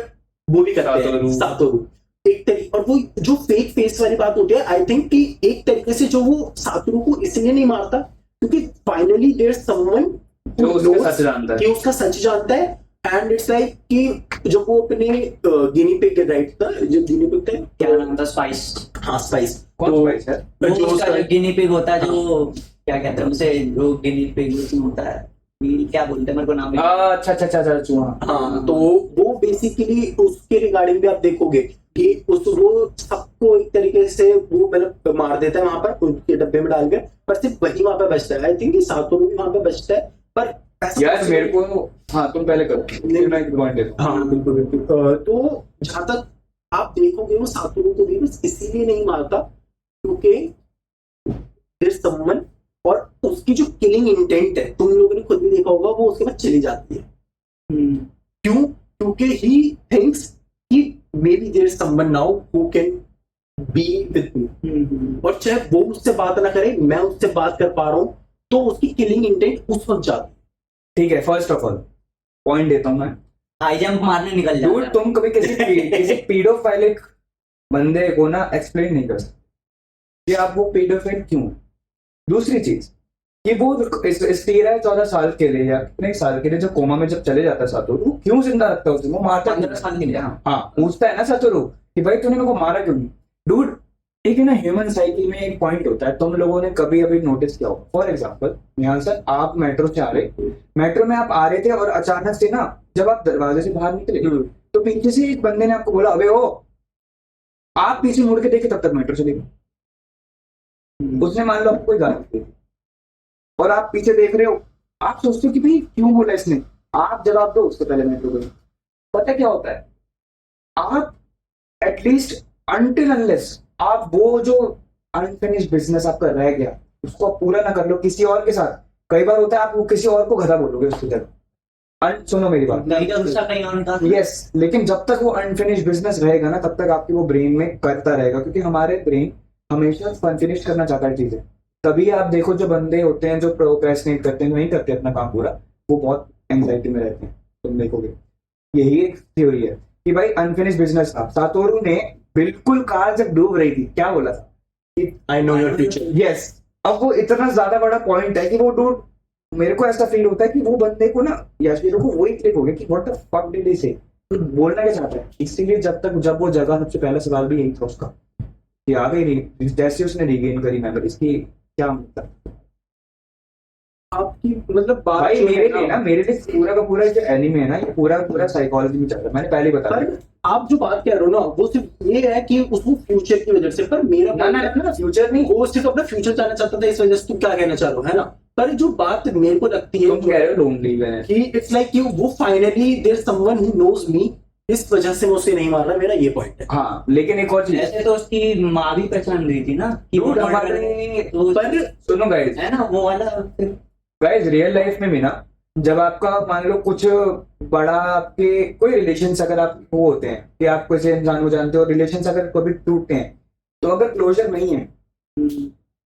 वो भी करते हैं सातोरू एक तरीके, और वो जो फेक फेस वाली बात होती है, आई थिंक कि एक तरीके से जो वो सातोरू को इसलिए नहीं मारता क्योंकि फाइनली देयर समवन जो उसका सच जानता है, कि उसका सच जानता है। एंड इट्स लाइक कि जब वो अपने गिनी पिग राइट था, जो गिनी पिग था, क्या नाम था, स्पाइस। हाँ स्पाइस, कौन तो स्पाइस है? वो जो उसका उसका जो गिनी पिग होता है, जो क्या कहते हैं उसे, जो गिनी पिग उसमें होता है, क्या बोलते हैं, मेरे को नाम नहीं पता। अच्छा चूहा। हाँ, तो वो बेसिकली उसके रिगार्डिंग भी आप देखोगे कि वो सबको एक तरीके से वो मतलब मार देता है वहां पर उनके डब्बे में डाल के, पर सिर्फ वही वहां पे बचता है। आई थिंक सातोरू भी वहां पे बचता है, पर ऐसा यार मेरे को, हाँ तुम पहले करो, फिर मैं एक पॉइंट देता हूँ। हाँ बिल्कुल बिल्कुल। तो जहां तक आप देखोगे वो सातोरू को भी बस इसीलिए नहीं मारता क्योंकि there's someone, और उसकी जो किलिंग इंटेंट है तुम लोगों ने खुद भी देखा होगा, वो उसके बाद चली जाती है। क्यों? क्योंकि ही थिंक्स कि maybe there is someone now who can be with me, और चाहे वो मुझसे बात ना करे, मैं उससे बात कर पा रहा हूँ, तो उसकी किलिंग इंटेंट उस वक्त जाती है। ठीक है, फर्स्ट ऑफ ऑल पॉइंट देता हूँ मैं। हाई जंप मारने निकल Dude, जाता है। तुम कभी किसी पीडोफाइलिक बंदे को ना एक्सप्लेन नहीं कर सकते कि आप वो पीडोफाइल क्यों। दूसरी चीज कि वो 13-14 साल के लिए या कितने साल के लिए जब कोमा में जब चले जाता है सातोरू, क्यों जिंदा रखता है उसे, वो मारता 15 साल के लिए। हाँ पूछता है ना सातोरू कि भाई तूने मेरे को मारा क्यों नहीं। डूड, एक है ना ह्यूमन साइकिल में एक पॉइंट होता है, तुम लोगों ने कभी अभी नोटिस किया होगा। फॉर एग्जाम्पल निहाल सर, आप मेट्रो से आ रहे, मेट्रो में आप आ रहे थे और अचानक से ना जब आप दरवाजे से बाहर निकले तो पीछे से एक बंदे ने आपको बोला अबे ओ, आप पीछे मुड़ के देखे तब तक मेट्रो चली गई। उसने मान लो आपको कोई गाली दी और आप पीछे देख रहे हो, आप सोचते हो कि भाई क्यों बोला इसने, आप जवाब दो उससे पहले मेट्रो गई। पता क्या होता है, आप एटलीस्ट अनटिल अनलेस आप वो जो अनफिनिश्ड बिजनेस आपका रह गया उसको आप पूरा ना कर लो किसी और के साथ। कई बार होता है आप वो किसी और को गधा बोलोगे उसकी तरफ। सुनो मेरी बात, कहीं का गुस्सा कहीं और निकाल। यस, लेकिन जब तक वो अनफिनिश्ड बिजनेस रहेगा ना तब तक आपके वो ब्रेन में करता रहेगा, क्योंकि हमारे ब्रेन हमेशा अनफिनिश करना चाहता है चीजें। तभी आप देखो जो बंदे होते हैं जो प्रोक्रेस्टिनेट करते हैं, नहीं करते अपना काम पूरा, वो बहुत एंजाइटी में रहते हैं। तुम देखोगे यही एक थ्योरी है कि भाई अनफिनिश्ड बिजनेस था। सातोरू ने बिल्कुल कार जब डूब रही थी क्या बोला था, I know your future. Yes. अब वो इतना ज्यादा बड़ा पॉइंट है कि वो डूड, मेरे को ऐसा फील होता है कि वो बंदे को ना याशिरो को वही क्लिक हो गया कि what the fuck did he से, बोलना क्या चाहता है। इसीलिए जब वो जगह, सबसे पहला सवाल भी यही था उसका कि आ गई नहीं, जैसे उसने रिगेन करी मेमोरीज की क्या मतलब। आपकी मतलब बात भाई जो मेरे है लिए ना, मेरे लिए पूरा का पूरा जो एनिमे है ना, ये पूरा का पूरा साइकोलॉजी में चल रहा है, मैंने पहले बता पर दिया। आप जो बात कह रहे हो ना वो सिर्फ ये है कि उसको फ्यूचर की वजह से, पर मेरा ना ना ना, फ्यूचर नहीं, वो सिर्फ अपना फ्यूचर जानना चाहता था, इस वजह से तुम क्या कहना चाह रहे हो, है ना। पर जो बात मेरे को लगती है तुम कह रहे हो लोनली है कि इट्स लाइक कि वो finally there someone who knows me, इस वजह से मैं उसे नहीं मार रहा, मेरा ये पॉइंट है। हाँ, लेकिन एक और चीज, ऐसे तो उसकी माँ भी पहचान रही थी ना कि वो Dude, murder है, तो पर सुनो गाइस, है ना वो वाला। गाइस रियल लाइफ में भी ना, जब आपका मान लो कुछ बड़ा आपके कोई रिलेशंस अगर आप वो होते हैं कि आप किसी इंसान को जानते हो, रिलेशंस अगर कभी टूटते हैं, तो अगर क्लोजर नहीं है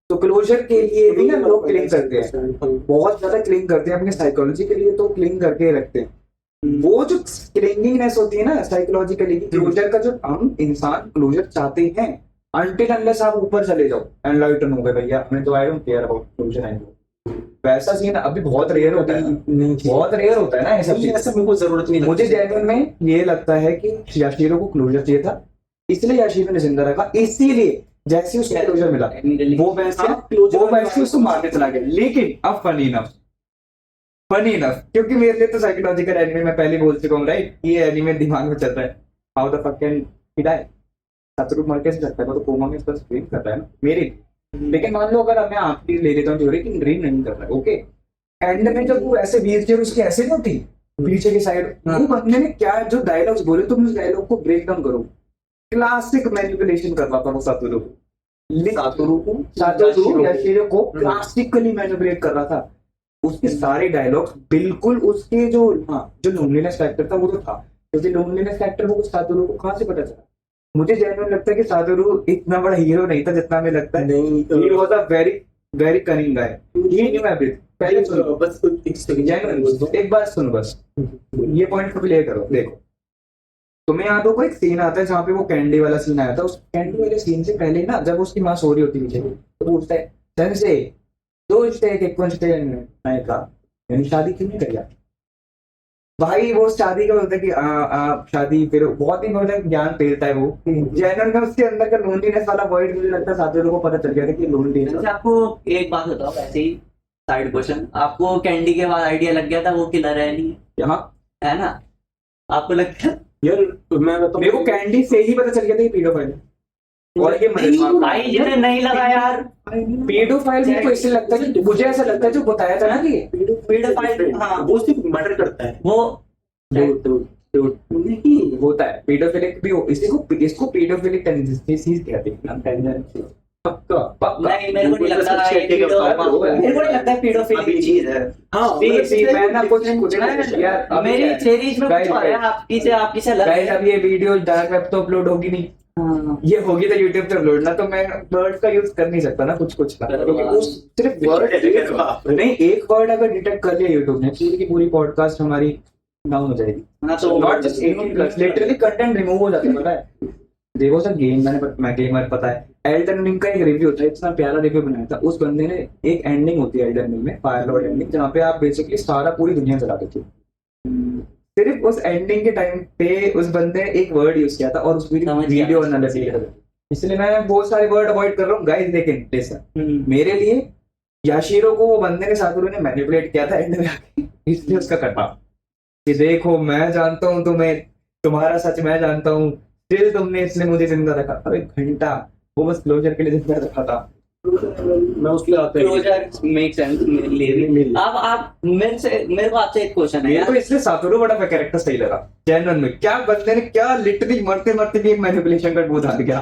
तो क्लोजर के लिए भी ना लोग क्लिंग करते हैं, बहुत ज्यादा क्लिंग करते हैं अपने साइकोलॉजी के लिए, तो क्लिंग करके रखते हैं। वो जो क्लिंगिंगनेस होती है ना साइकोलॉजिकली, क्लोजर का जो हम इंसान क्लोजर चाहते हैं, अनटिल अनलेस आप ऊपर चले जाओ एनलाइटन हो गए भैया, हमें तो I don't care about closer and वैसा सीन अभी बहुत रेयर होता है, बहुत रेयर होता है ना ऐसा चीज। ऐसा मेरे को जरूरत नहीं मुझे लगती। जेन्युइन में ये लगता है कि याशीरो को क्लोजर चाहिए था, इसलिए याशीरो ने जिंदा रखा, इसीलिए जैसे उसको क्लोजर मिला वो वैसे उसको मारने चला गया। लेकिन अब फनी इनफ क्योंकि मेरे लिए तो साइकोलॉजिकल एनिमे मैं पहले बोल चुका हूँ राइट, ये एनिमे दिमाग में चल रहा है, how the fuck can he die, शत्रु मर कैसे सकता है, वो तो कोमा में बस ड्रीम कर रहा है ना मेरे लिए। लेकिन मान लो अगर मैं आपकी ले लेता हूँ थ्योरी कि ड्रीम नहीं कर रहा है, ओके, एंड में जब वो ऐसे व्हीलचेयर उसकी ऐसे नहीं होती पीछे की साइड, वो बंदे ने क्या जो डायलॉग्स बोले, तुम उस डायलॉग को ब्रेक डाउन करो, क्लासिक मैनिपुलेशन कर रहा था वो सातोरू याशीरो को क्लासिकली मैनिपुलेट कर रहा था। उसके सारे डायलॉग्स बिल्कुल उसके जो जो लोनलीनेस फैक्टर था वो तो था, क्योंकि लोनलीनेस फैक्टर वो सातोरू को कहाँ से पता चला। मुझे जेन्युइन लगता है कि सातोरू इतना बड़ा हीरो नहीं था जितना हमें लगता है, नहीं he was a very very cunning guy, he new everything. पहले सुनो बस जेन्युइन एक बात सुनो, बस ये पॉइंट को क्लियर करो। देखो तुम्हें याद होगा एक सीन आता है जहाँ पे वो कैंडी वाला सीन आया था, उस कैंडी वाले सीन से पहले ना जब उसकी माँ सो रही होती पीछे तो पूछता है सेंसे दो स्टे मैं कहा यानी शादी क्यों नहीं करी भाई। वो शादी का बोलता है कि शादी, फिर बहुत ही मतलब ज्ञान पेलता है वो जैनन का, उसके अंदर का लोनलीनेस वाला वर्ड मुझे लगता है साथी को पता चल गया था कि लोनलीनेस। वैसे आपको एक बात बताओ, ऐसे ही साइड क्वेश्चन, आपको कैंडी के बाद आइडिया लग गया था वो किलर है नहीं, यहाँ है ना, आपको लगता है यार मैं बताऊं, मेरे को कैंडी से ही पता चल गया था कि पीडोफाइल और ये भाई जिन्हें नहीं लगा यार पीडोफाइल मेरे को इसलिए लगता है कि मुझे ऐसा लगता है जो बताया था ना कि पेडोफाइल, हाँ वो सिर्फ मर्डर करता है वो नहीं होता है पीडोफिलिक भी इसको पीडोफिलिक टेंडेंसीज कहते हैं। पक्का नहीं, मेरे को नहीं लगता मेरे को नहीं लगता है पेडोफिलिक चीज है। हाँ मैं ना कुछ यार मेरी थ्योरीज में कुछ और है, आपकी से अलग गाइस, अब ये वीडियो डार्क वेब तो अपलोड होगी नहीं, ये होगी तो यूट्यूब पे अपलोड ना, तो मैं वर्ड का यूज कर नहीं सकता ना कुछ का, क्योंकि उस सिर्फ वर्ड नहीं, एक वर्ड अगर डिटेक्ट कर लिया यूट्यूब ने पूरी की पूरी पॉडकास्ट हमारी डाउन हो जाएगी। तो not just 18+, literally content remove हो जाता है, पता है। देखो सर गेम मैं गेमर पता है, एल्डन रिंग का एक रिव्यू था, इतना प्यारा रिव्यू बनाया था उस बंदे ने, एक एंडिंग होती है एल्डन रिंग में, फायर लॉर्ड एंडिंग, जहाँ पे आप बेसिकली सारा पूरी दुनिया चला देते हो। सिर्फ उस एंडिंग के टाइम पे उस बंदे ने एक वर्ड यूज किया था और उस वीडियो एनालिसिस किया था, इसलिए मैं बहुत सारे वर्ड अवॉइड कर रहा हूँ गाइस। लेकिन लिसन, मेरे लिए याशीरो को वो बंदे ने सातोरू ने मैनिपुलेट किया था एंड में आके, इसलिए उसका कटा कि देखो मैं जानता हूँ तुम्हें, तुम्हारा सच मैं जानता हूँ, स्टिल तुमने इसलिए मुझे जिंदा रखा। अरे घंटा वो बस क्लोजर के लिए जिंदा रखा था। मैं उसके लिए आता क्लोजर मेक सेंस अब आप मेरे को आपसे एक क्वेश्चन है मेरे को इसलिए सातोरू बड़ा कैरेक्टर सही लगा जेन्युइन में, क्या बंदे ने क्या लिटरली मरते मरते भी एक मैनिपुलेशन का वो डाल गया।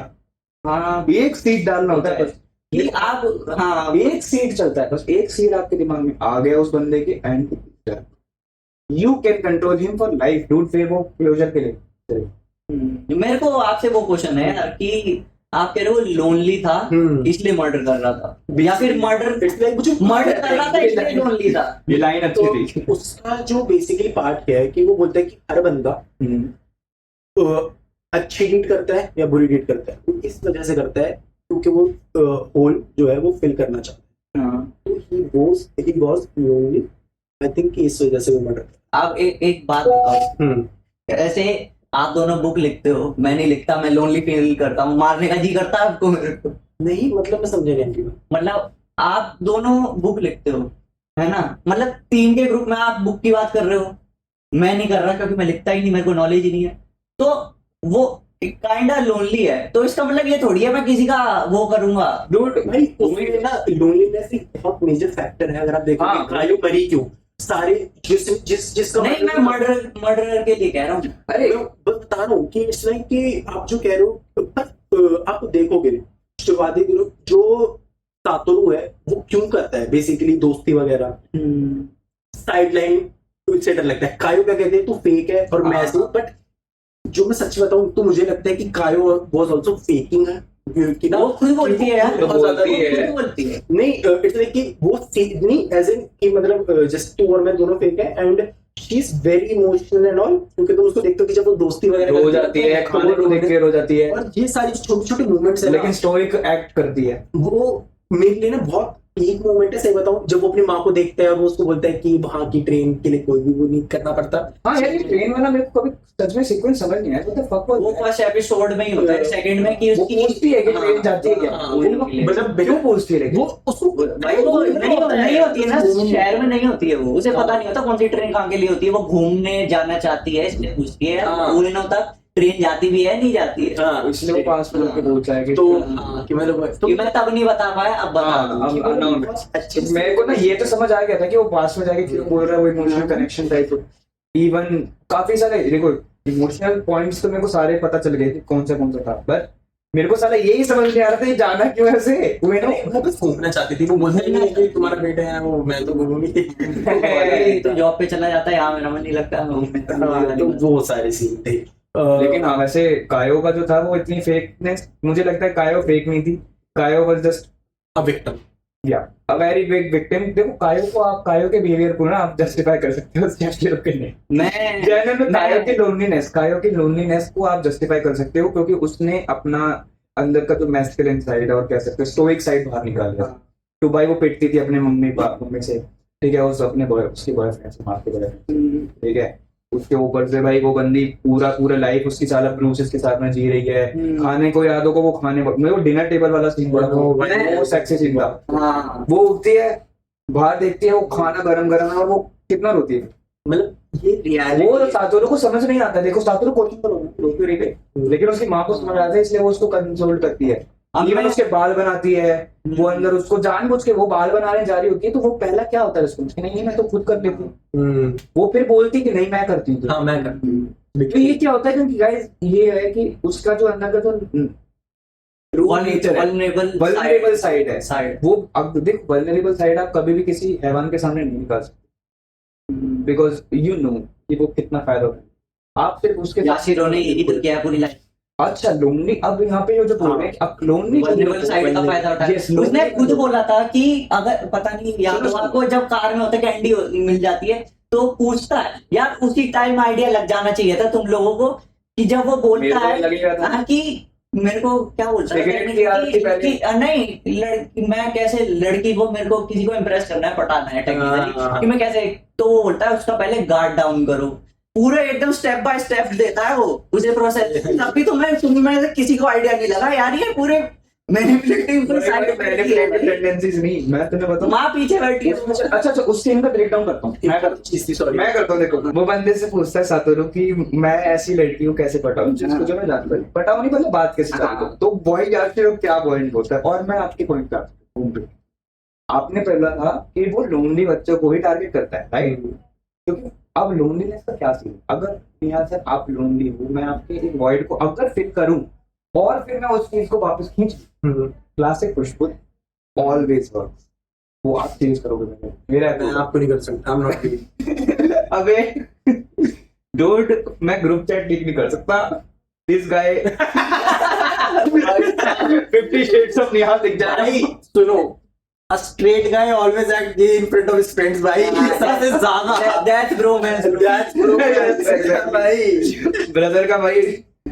हाँ, एक सीट डालना होता है बस कि आप, हाँ एक सीट चलता है बस, एक सीट आपके दिमाग में आ गया उस बंदे के and you can control him for life dude, फिर वो क्लोजर के लिए। मेरे को आपसे वो क्वेश्चन है यार कि आप कह रहे हो लोनली था इसलिए मर्डर कर रहा था, या फिर मर्डर कर रहा था इसलिए लोनली था। ये लाइन अच्छी थी। तो उसका जो बेसिकली पार्ट क्या है कि वो बोलता है कि हर बंदा अच्छी डीड करता है या बुरी डीड करता है, वो इस वजह से करता है क्योंकि वो होल जो है वो फिल करना चाहता है। तो he was lonely, I think कि इस वजह से वो मर्डर। आप एक बात बताओ, ऐसे आप दोनों बुक लिखते हो, मैं नहीं लिखता, मैं लोनली फील करता हूँ, मारने का जी करता है आपको मेरे को? नहीं मतलब मैं समझा नहीं, मतलब आप दोनों बुक लिखते हो, है ना, मतलब 3 के ग्रुप में आप बुक की बात कर रहे हो, मैं नहीं कर रहा क्योंकि मैं लिखता ही नहीं, मेरे को नॉलेज ही नहीं है, तो वो काइंडा लोनली है। तो इसका मतलब ये थोड़ी है मैं किसी का वो करूंगा। डूड भाई उसमें ना लोनलीनेस एक बहुत मेजर फैक्टर है। अगर आप देखोगे हाँ। कायो मरी क्यों, सारे जिसका नहीं, मैं मर्डर के लिए कह रहा हूँ। अरे मैं बस बता रहा हूँ कि इट्स लाइक कि आप जो कह रहे हो, आप देखोगे शुरुआती दिनों जो सातोरु है वो क्यों करता है बेसिकली दोस्ती वगैरह, साइड लाइन से डर लगता है। कायो क्या कहते हैं, तू फेक है और मैं ऐसे हूँ। बट जो मैं सच बताऊं तो मुझे लगता है कि कायो वाज आल्सो फेकिंग है कि ना वो खुद बोलती है यार, बहुत ज्यादा बोलती है। खुद बोलती है। नहीं, इट्स लाइक कि वो नहीं एज इन कि मतलब जैसे तू और मैं दोनों फेक है and she is very emotional and all, क्योंकि तुम उसको देखते हो कि जब वो दोस्ती वगैरह रो करती जाती है, तो खाने को देख के रो जाती है, और ये सारी छोटी छोटी मूवमेंट्स है लेकिन स्टोरी को एक्ट करती है। वो मेरे लिए ना बहुत पीक मोमेंट है। सही बताऊं, जब वो अपनी माँ को देखता है और वो उसको बोलता है कि वहां की ट्रेन के लिए कोई भी वो नहीं करना पड़ता। हाँ यार, ये ट्रेन वाला मेरे को कभी सच में सीक्वेंस समझ नहीं आया, what the fuck was वो that? फर्स्ट एपिसोड में ही होता है, सेकंड में कि वो उसकी पूछती है कि ट्रेन जाती है क्या? हाँ, वो मतलब क्यों पूछती है लेकिन? वो उसको भाई वो नहीं होती है ना, शहर में नहीं होती है वो, उसे पता नहीं होता कौन सी ट्रेन कहाँ के लिए होती है, वो घूमने जाना चाहती है इसलिए पूछती है। हाँ। उन्हें ना होता ट्रेन जाती भी है नहीं जाती है, हाँ, इसलिए वो पास में होकर पूछा है कि तो हाँ, कि मतलब तो कि मैं तब नहीं बता पाया, अब बता हाँ, दूं। अब now मैं- अच्छे तो मेरे को ना ये तो समझ आ गया था कि वो पास में जाके क्यों बोल रहा है, वो इमोशनल कनेक्शन टाइप। इवन काफी सारे देखो इमोशनल पॉइंट्स तो मेरे को सारे पता चल गए कि कौन सा था, पर मेरे को साला यही समझ नहीं आ रहा था ये जाना क्यों ऐसे। वो बस घूमना चाहती थी। वो बोलने नहीं है कि तुम्हारा बेटा है वो, मैं तो घूमूंगी। तो जॉब पे चला जाता है, यहाँ मेरा मन नहीं लगता, हाँ, तो वो सारे सीन थे। लेकिन हाँ वैसे कायो का जो था वो इतनी फेकनेस, मुझे लगता है कायो फेक नहीं थी, कायो वाज जस्ट अ विक्टिम, या अ वेरी बिग विक्टिम। देखो कायो को, आप कायो के बिहेवियर को ना आप जस्टिफाई कर सकते हो सेक्सुअल ओपिनियन। मैं कायो की लोनलीनेस को आप जस्टिफाई कर सकते हो क्योंकि उसने अपना अंदर का जो मैस्कुलिन साइड है और कह सकते हो स्टोइक साइड बाहर निकाल दिया। तो भाई वो पिटती थी अपने मम्मी से, ठीक है, उस अपने उसके बॉयफ्रेंड से, माँ के बॉयफ्रेंड, ठीक है। उसके ऊपर से भाई वो बंदी पूरा लाइफ उसकी साला ब्रूसेस के साथ में जी रही है। खाने को याद होगा, वो खाने मेरे को डिनर टेबल वाला सीन बड़ा वो सेक्सी सीन था। हाँ, वो उठती है, बाहर देखती है, वो खाना गरम गरम है और वो कितना रोती है। मतलब ये रियलिटी वो सातोरु को समझ नहीं आता। देखो सातोरु कोचिंग पर रोती रही है, लेकिन उसकी माँ को समझ आता है, इसलिए वो उसको कंसोल करती है। इवन उसके बाल बनाती है, वो अंदर उसको जानबूझ के वो बाल बनाने जा रही होती है, तो वो पहला क्या होता है उसको, नहीं मैं तो खुद कर लेती हूँ। वो फिर बोलती कि नहीं मैं करती हूँ। हाँ मैं करती हूँ। तो ये क्या होता है, क्योंकि गाइस ये है कि उसका जो अंदर का जो नेचर है, वल्नरेबल साइड है, साइड वो अब देखो वल्नरेबल साइड आप कभी भी किसी हैवान के सामने नहीं निकाल सकते, बिकॉज यू नो कि वो कितना फायदा होता है। आप सिर्फ उसके याशिरो ने यही तो किया पूरी लाइफ। अच्छा लोनली, अब यहाँ पे जो बोल रहे हैं अब लोनली वल्नरेबल साइड का फायदा उठाया। उसने खुद बोला था कि अगर पता नहीं याद हो आपको, जब कार में होता है कैंडी मिल जाती है तो पूछता है यार, उसी टाइम आइडिया लग जाना चाहिए था तुम लोगों को कि जब वो बोलता है कि मेरे को क्या बोलता है नहीं मैं कैसे लड़की को, मेरे को किसी को इम्प्रेस करना है, पटाना है टेक्निकली, कि मैं कैसे, तो वो बोलता है उसका पहले गार्ड डाउन करो, पूरे एकदम स्टेप बाय स्टेप देता है वो उसे प्रोसेस। तभी तो मैं किसी को आइडिया नहीं लगा यार, ये पूरे मैनिपुलेटिव टेंडेंसीज नहीं, मैं तुम्हें बताऊं, माँ पीछे बैठी है। अच्छा उस सीन का ब्रेक डाउन करता हूँ, मैं करता हूँ। देखो वो बंदे से पूछता है सातोरु कि मैं ऐसी लड़की को कैसे पटाऊं जिसको जो मैं जानता हूं, पटाऊं नहीं मतलब बात कैसे करता हूं। तो वही यार क्या पॉइंट बोलता है, और मैं आपके पॉइंट पे आता हूं। आपने पहला था कि वो लोनली बच्चों को ही टारगेट करता है, राइट? क्योंकि अब लोनलीनेस का क्या सीन, अगर यहाँ से आप लोनली हो, मैं आपके एक वॉइड को अगर फिल करूं और फिर मैं उस चीज को वापस खींच, क्लासिक पुश-पुल ऑलवेज वर्क्स। वो आप चेंज करोगे, मेरा मैं आपको नहीं कर सकता, आई एम नॉट गिविंग। अबे डूड, मैं ग्रुप चैट लीक नहीं कर सकता। दिस गाय 50 शेड्स ऑफ निहाल दिख जा रहा है। सुनो, a straight guy always act gay in front of his friends भाई, सबसे ज्यादा That's bromance, that's bro भाई, ब्रदर का भाई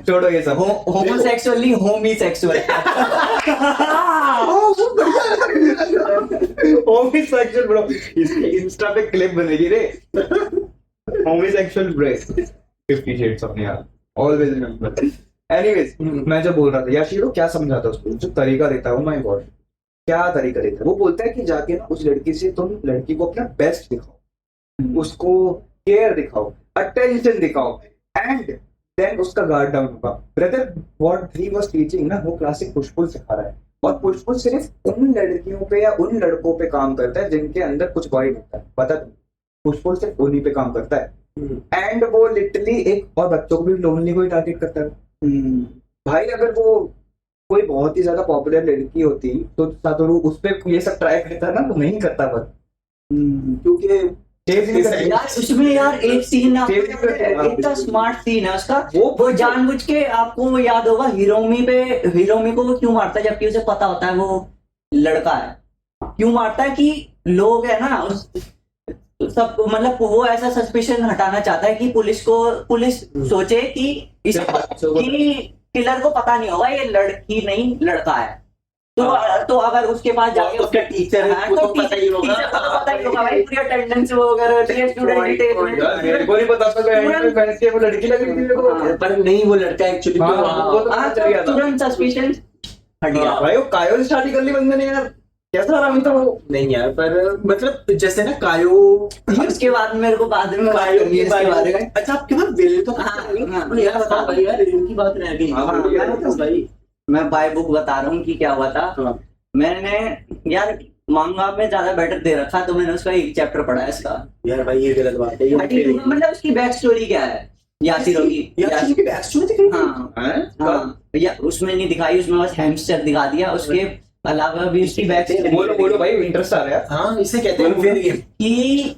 छोड़ो ये सब। होमोसेक्सुअल नहीं, होमीसेक्सुअल। होमोसेक्सुअल ब्रो, इसकी इंस्टा पे क्लिप बनेगी रे, homosexual bro, 50 shades of Nihal always remember. Anyways मैं जो बोल रहा था, याशिरो क्या समझाता उसको, जो तरीका देता है, ओ माय गॉड, क्या तरीका देता है, वो बोलता है कि जाके ना उस लड़की से तुम लड़की को अपना बेस्ट दिखाओ, उसको केयर दिखाओ, अटेंशन दिखाओ, एंड देन उसका गार्ड डाउन होगा। Brother what he was teaching ना, वो क्लासिक पुश-पुल सिखा रहा है, और पुश-पुल सिर्फ उन लड़कियों पे या उन लड़कों पे काम करता है जिनके अंदर कुछ वाइब होता है, पता है, पुश-पुल सिर्फ उन्हीं पे काम करता है। एंड वो लिटरली एक, और बच्चों को भी लोनली को ही टारगेट करता है। भाई अगर वो कोई बहुत ही ज्यादा पॉपुलर लड़की होती तो सातोरू उस पे ये सब ट्राई करता ना, तो नहीं करता, पर क्योंकि चेज नहीं करता। यार उसमें यार एक सीन Save नहीं करते। इतना स्मार्ट सीन है उसका, वो वो जानबूझ के, आपको वो याद होगा हीरोमी को वो क्यों मारता है जबकि उसे पता होता है वो लड़का है। क्यों मारता है कि लोग है ना सब, मतलब वो ऐसा सस्पिशन हटाना चाहता है कि पुलिस सोचे कि किलर को पता नहीं होगा ये लड़की नहीं लड़का है, तो अगर उसके पास जाके उसका टीचर है, तो उसको पता ही होगा। टीचर को तो पता ही होगा भाई, पूरी अटेंडेंस वगैरह होती है, स्टूडेंट डिटेल में। मेरे को नहीं पता था तुरंत- बैठ के वो लड़की लग रही थी मेरे को। हाँ। पर नहीं, वो लड़का एक्चुअली हाँ, वो तो हाँ, चल गया था। तुरंत सस्पिशन हट गया। भाई वो कायो से शादी कर ली बंदे ने यार, कैसा आराम था वो। नहीं यार, पर मतलब जैसे ना कायो उसके बाद मेरे को बाद में बात कायो करनी है के इसके बारे में। अच्छा आपके पास विलेन तो हाँ, यार बताओ भाई, यार इनकी बात रह गई। हाँ, मैं बताऊं भाई। मैं बाय बुक बता रहा हूँ कि क्या हुआ था। हाँ। मैंने यार मांगा में ज्यादा बेटर दे रखा, तो मैंने उसका एक चैप्टर पढ़ा है इसका। यार भाई ये गलत बात है, ये 32 में मतलब उसकी बैक स्टोरी क्या है यासिरो की। यार की बैक स्टोरी दिखाई हाँ हैं? हाँ, या उसमें नहीं दिखाई, उसमें बस हैमस्टर दिखा दिया, उसके अलावा भी उसकी बैक बोलो भाई, इंटरेस्ट आ रहा है। हाँ, इसे कहते हैं फेयर गेम। कि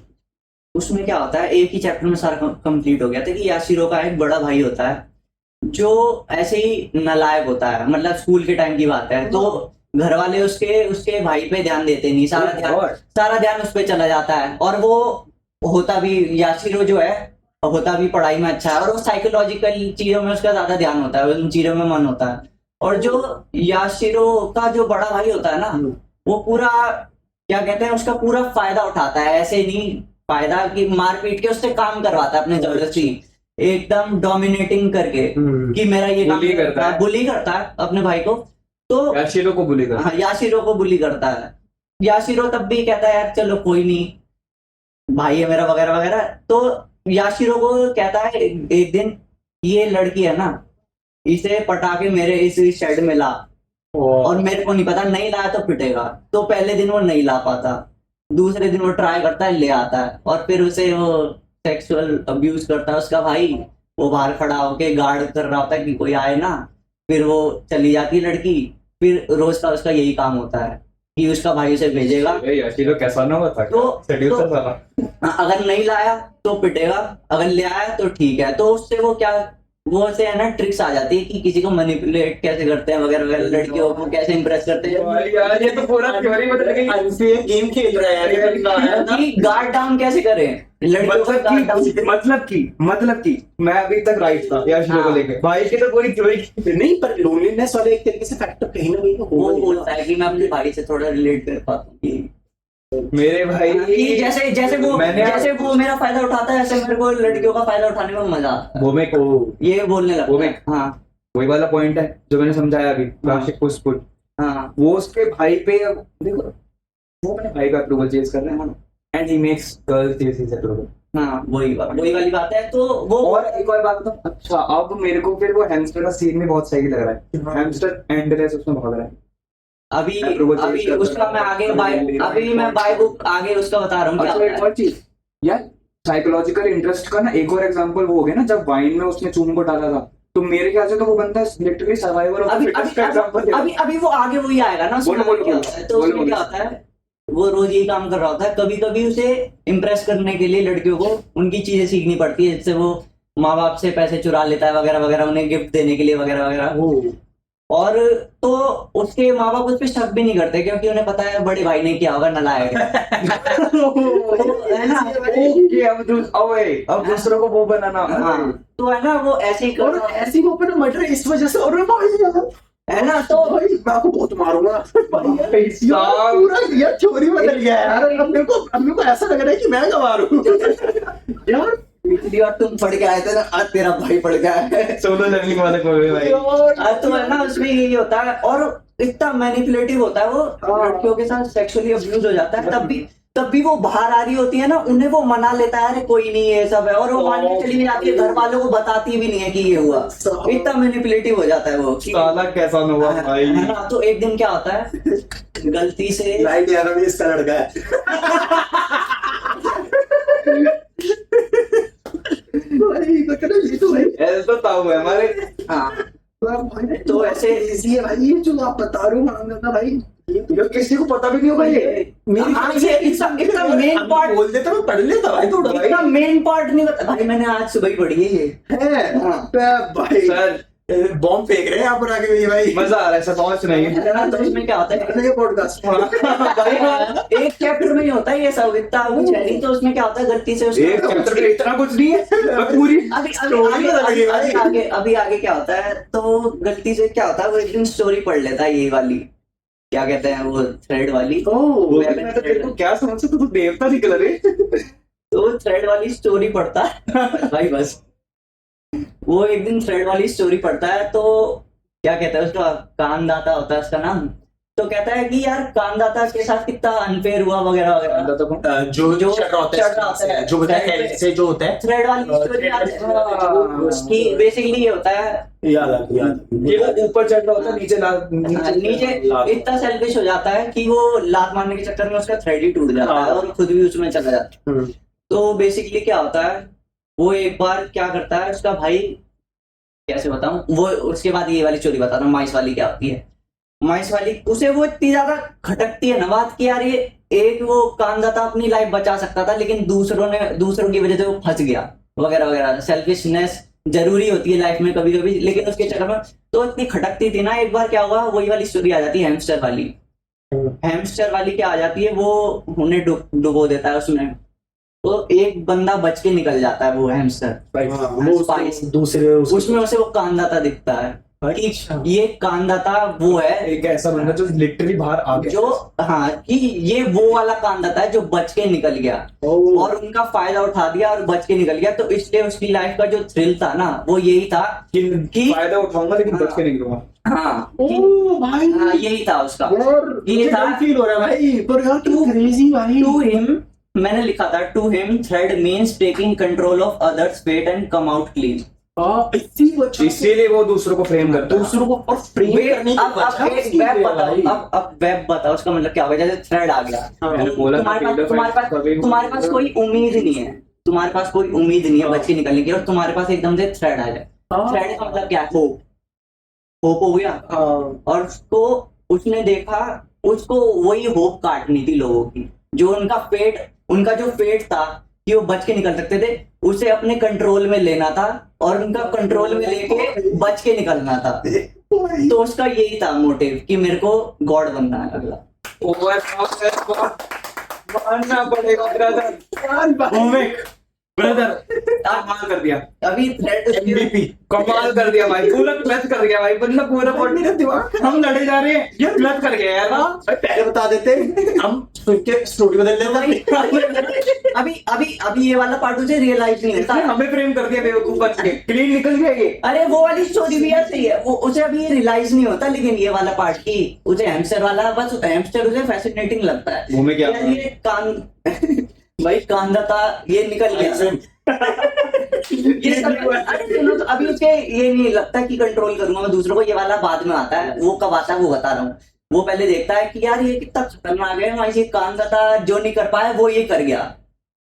उसमें क्या होता है, एक ही चैप्टर में सारा कंप्लीट हो गया था कि यासिरो का एक बड़ा भाई होता है जो ऐसे ही नालायक होता है, मतलब स्कूल के टाइम की बात है। तो घर वाले उसके भाई पे ध्यान देते नहीं, सारा ध्यान उस पर चला जाता है। और वो होता भी, यासिरो जो है होता भी पढ़ाई में अच्छा है, और वो साइकोलॉजिकल चीजों में उसका ज्यादा ध्यान होता है, उन चीजों में मन होता है। और जो यासिरो का जो बड़ा भाई होता है ना, वो पूरा क्या कहते हैं, उसका पूरा फायदा उठाता है। ऐसे नहीं फायदा कि मार पीट के उससे काम करवाता है अपने जबरदस्ती, एकदम डोमिनेटिंग करके कि मेरा ये काम करता है, बुली करता है अपने भाई को। तो याशिरो को बुली कर, हाँ, याशिरो को बुली करता है। याशिरो तब भी कहता है यार चलो कोई नहीं, भाई है मेरा वगैरह वगैरह। तो याशिरो को कहता है एक दिन, ये लड़की है ना, इसे पटा के मेरे इस शेड में ला, और मेरे को नहीं पता, नहीं लाया तो पिटेगा। तो पहले दिन वो नहीं ला पाता, दूसरे दिन वो ट्राई करता है, ले आता है, और फिर उसे वो सेक्सुअल अब्यूज करता है उसका भाई। वो बाहर खड़ा होके गार्ड कर रहा होता है कि कोई आए ना। फिर वो चली जाती है लड़की। फिर रोज का उसका यही काम होता है कि उसका भाई उसे भेजेगा, याशिरो कैसा ना हुआ था, सेड्यूसर साला। अगर नहीं लाया तो पिटेगा, अगर ले आया तो ठीक है। तो उससे वो से है ना ट्रिक्स आ जाती है कि किसी को मैनिपुलेट कैसे करते हैं वगैरह वगैरह, लड़कियों को कैसे इंप्रेस करते हैं, यार ये तो पूरा थ्योरी बदल गई। अनफेयर गेम खेल रहा है यार, ये बंदा है ना। कि गार्ड डाउन कैसे करें लड़कियों को, गार्ड डाउन। मतलब की मैं अभी तक राइट था याशिरो को लेके, भाई की तो पूरी थ्योरी। नहीं, पर लोनलीनेस वाले एक तरीके से फैक्टर कहीं ना कहीं तो वो होगा ही। बोलता है कि मैं अपने भाई से थोड़ा रिलेट कर पाता हूँ कि मेरे भाई कि जैसे वो मेरा फायदा उठाता है, ऐसे मेरे को लड़कियों का फायदा उठाने में मजा आता है। वो में को ये बोलने लगता है। हाँ वही वाला पॉइंट है जो मैंने समझाया अभी, क्लासिक पुश पुल। हाँ, वो उसके भाई पे, देखो वो अपने भाई का अप्रूवल चेज कर रहे हैं, and he makes girls chase his approval. हाँ, वही वाली बात है। तो वो और एक और बात बताऊं, अच्छा अब मेरे को फिर वो हैमस्टर का सीन भी बहुत सही लग रहा है। हैमस्टर एंडलेस उसमें भाग रहा है। अभी उसका मैं आगे मैं बाय बुक आगे उसका बता रहा हूँ क्या अच्छा होता एक है। और चीज यार, साइकोलॉजिकल इंटरेस्ट का ना एक और एग्जांपल वो हो गया ना, जब वाइन में उसने चून को डाला था, तो मेरे ख्याल से तो वो बंदा लिटरली सर्वाइवर ऑफ अभी फिटेस्ट का एग्जांपल है। अभी वो आगे वही आएगा ना। उसमें बोलो, क्या होता है, तो बोलो, उसमें क्या होता है, वो रोज यही काम कर रहा होता है। कभी कभी उसे इम्प्रेस करने के लिए लड़कियों को उनकी चीजें सीखनी पड़ती है, जिससे वो माँ बाप से पैसे चुरा लेता है वगैरह वगैरह, उन्हें गिफ्ट देने के लिए वगैरह वगैरह। और तो उसके माँ बाप उस पर शक भी नहीं करते, क्योंकि उन्हें पता है बड़े भाई ने किया होगा, नालायक है ना। अब दूसरों को वो बनाना। हाँ, तो है ना वो ऐसे ही और ऐसी वो पर मर्डर इस वजह से, और भाई यार है ना। तो भाई मैं आपको बहुत मारूंगा भाई यार, पूरा यार चोरी बदल गया यार। अब मेरे को ऐसा लग रहा है कि मैं गवा रहा हूँ यार। पिछली बार तुम पढ़ के आए थे ना, आज तेरा भाई पढ़ गया है। सोलो लर्निंग वाले को भी भाई। तो है ना उसमें यही होता है। और इतना मैनिपुलेटिव होता है वो, हाँ। लड़कियों के साथ सेक्सुअली अब्यूज हो जाता है, तब भी वो बाहर आ रही होती है ना, उन्हें वो मना लेता है, अरे कोई नहीं ये सब है, और वो मान के चली जाती है, घर वालों को बताती भी नहीं है कि ये हुआ। इतना मैनिपुलेटिव हो जाता है वो कि साला कैसा हुआ भाई। है ना। तो एक दिन क्या होता है, गलती से लाइट यार अभी इसका लड़का है। भाई ये तो भाई ऐसा था हुआ हमारे। हाँ, भाई तो ऐसे इजी है भाई, ये जो आप बता रहे हो मांगना भाई, ये तो यार किसी को पता भी नहीं होगा ये। हाँ, ये इतना मेन पार्ट बोल देता मैं पढ़ लेता भाई थोड़ा भाई। इतना मेन पार्ट नहीं बता भाई, मैंने आज सुबह ही पढ़ी है ये। है हाँ। भाई सर बॉम्ब फेंक रहे हैं यहाँ पर आके भी भाई। मजा आ रहा है सर, पहुंच नहीं है। तो इसमें क्या होता है ये पॉडकास्ट भाई, एक चैप्टर में ही होता है ये सब, इतना कुछ है नहीं। तो उसमें क्या होता है, गलती से एक उसका चैप्टर में इतना कुछ नहीं है, पूरी अभी आगे क्या होता है, तो गलती से क्या होता है, वो एक दिन स्टोरी पढ़ लेता है, ये वाली क्या कहते हैं वो थ्रेड वाली। वो भी मैं तो तेरे को क्या समझ तू देवता निकल रे। तो थ्रेड वाली स्टोरी पढ़ता है भाई, बस वो एक दिन थ्रेड वाली स्टोरी पढ़ता है, तो क्या कहता है उसका, कानदाता होता है उसका नाम। तो कहता है कि यार कानदाता के साथ कितना अनफेयर हुआ वगैरह वगैरह, जो चढ़ रहा होता है जो बताया हेल्थ से जो होता है थ्रेड वाली स्टोरी की बेसिकली ये होता है याद ये वो ऊपर चढ़ रहा होता है, नीचे इतना सेल्फिश हो जाता है कि वो लात मारने के चक्कर में उसका थ्रेड ही टूट जाता है और खुद भी उसमें चला जाता है। तो बेसिकली क्या होता है, वो एक बार क्या करता है, उसका भाई, कैसे बताऊं वो, उसके बाद ये वाली स्टोरी बताता हूँ। माइस वाली क्या होती है, माइस वाली उसे वो इतनी ज्यादा खटकती है ना बात कि यार ये एक वो कानदाता अपनी लाइफ बचा सकता था, लेकिन दूसरों की वजह से वो फंस गया वगैरह वगैरह। सेल्फिशनेस जरूरी होती है लाइफ में कभी कभी, लेकिन उसके चक्कर में तो इतनी खटकती थी ना। एक बार क्या हुआ, वही वाली स्टोरी आ जाती है हैमस्टर वाली। हैमस्टर वाली क्या आ जाती है, वो उन्हें डुबो देता है उसमें, तो एक बंदा बच के निकल जाता है, वो हैमस्टर वो स्पाइस, दूसरे उसमें उसे वो कानदाता दिखता है कि ये कानदाता वो है, एक ऐसा बंदा जो लिटरली बाहर आ गया, जो हाँ कि ये वो वाला कानदाता है जो बच के निकल गया और उनका फायदा उठा दिया और बच के निकल गया। तो इसलिए उसकी लाइफ का जो थ्रिल था ना, वो यही था कि फायदा उठाऊंगा लेकिन बच के निकलूंगा। हाँ भाई हाँ, यही था उसका। ये था फील हो रहा है भाई, पर यार तू क्रेजी भाई। टू हिम, मैंने लिखा था to him thread means taking control of others fate and come out clean. इसीलिए वो दूसरों को फ्रेम करता है। दूसरों को और फ्रेम करने की अब एक वेब बताओ, अब वेब बताओ उसका मतलब क्या होगा। जैसे थ्रेड आ गया, मैंने बोला तुम्हारे पास कोई उम्मीद नहीं है, तुम्हारे पास कोई उम्मीद नहीं है बच के निकलने की, और तुम्हारे पास एकदम से थ्रेड आ जाए। थ्रेड का मतलब क्या है, होप, होप हो गया। और उसने देखा, उसको वही होप काटनी थी लोगों की, जो उनका जो फेट था कि वो बच के निकल सकते थे, उसे अपने कंट्रोल में लेना था और उनका कंट्रोल में लेके बच के निकलना था। तो उसका यही था मोटिव कि मेरे को गॉड बनना है अगला। मानना पड़ेगा ब्रदर, ब्रदर कमाल कर दिया। अभी थ्रेड MVP कमाल कर दिया भाई, पूरा क्लच कर गया भाई, मतलब पूरा मेरा दिमाग हम लड़े जा रहे हैं, ये क्लच कर गया यार। पहले बता देते हम सुन के स्टोरी बदल लेते। अभी ये वाला पार्ट उसे रियलाइज नहीं होता। हमें फ्रेम कर दिया बेवकूफ बन के, क्लीन निकल गया ये। अरे वो वाली स्टोरी भी ऐसी है, वो उसे अभी रियलाइज नहीं होता, लेकिन ये वाला पार्ट की उसे हैमस्टर वाला, बस हैमस्टर उसे फैसिनेटिंग लगता है। मुंह में क्या यार ये कान भाई कांदाता ये निकल गया। ये सब अरे सुनो, तो अभी उसके ये नहीं लगता कि कंट्रोल करूंगा मैं दूसरों को, ये वाला बाद में आता है। वो कब आता है वो बता रहा हूँ। वो पहले देखता है कि यार ये कितना खतरनाक है, वहां से कांदाता जो नहीं कर पाया वो ये कर गया।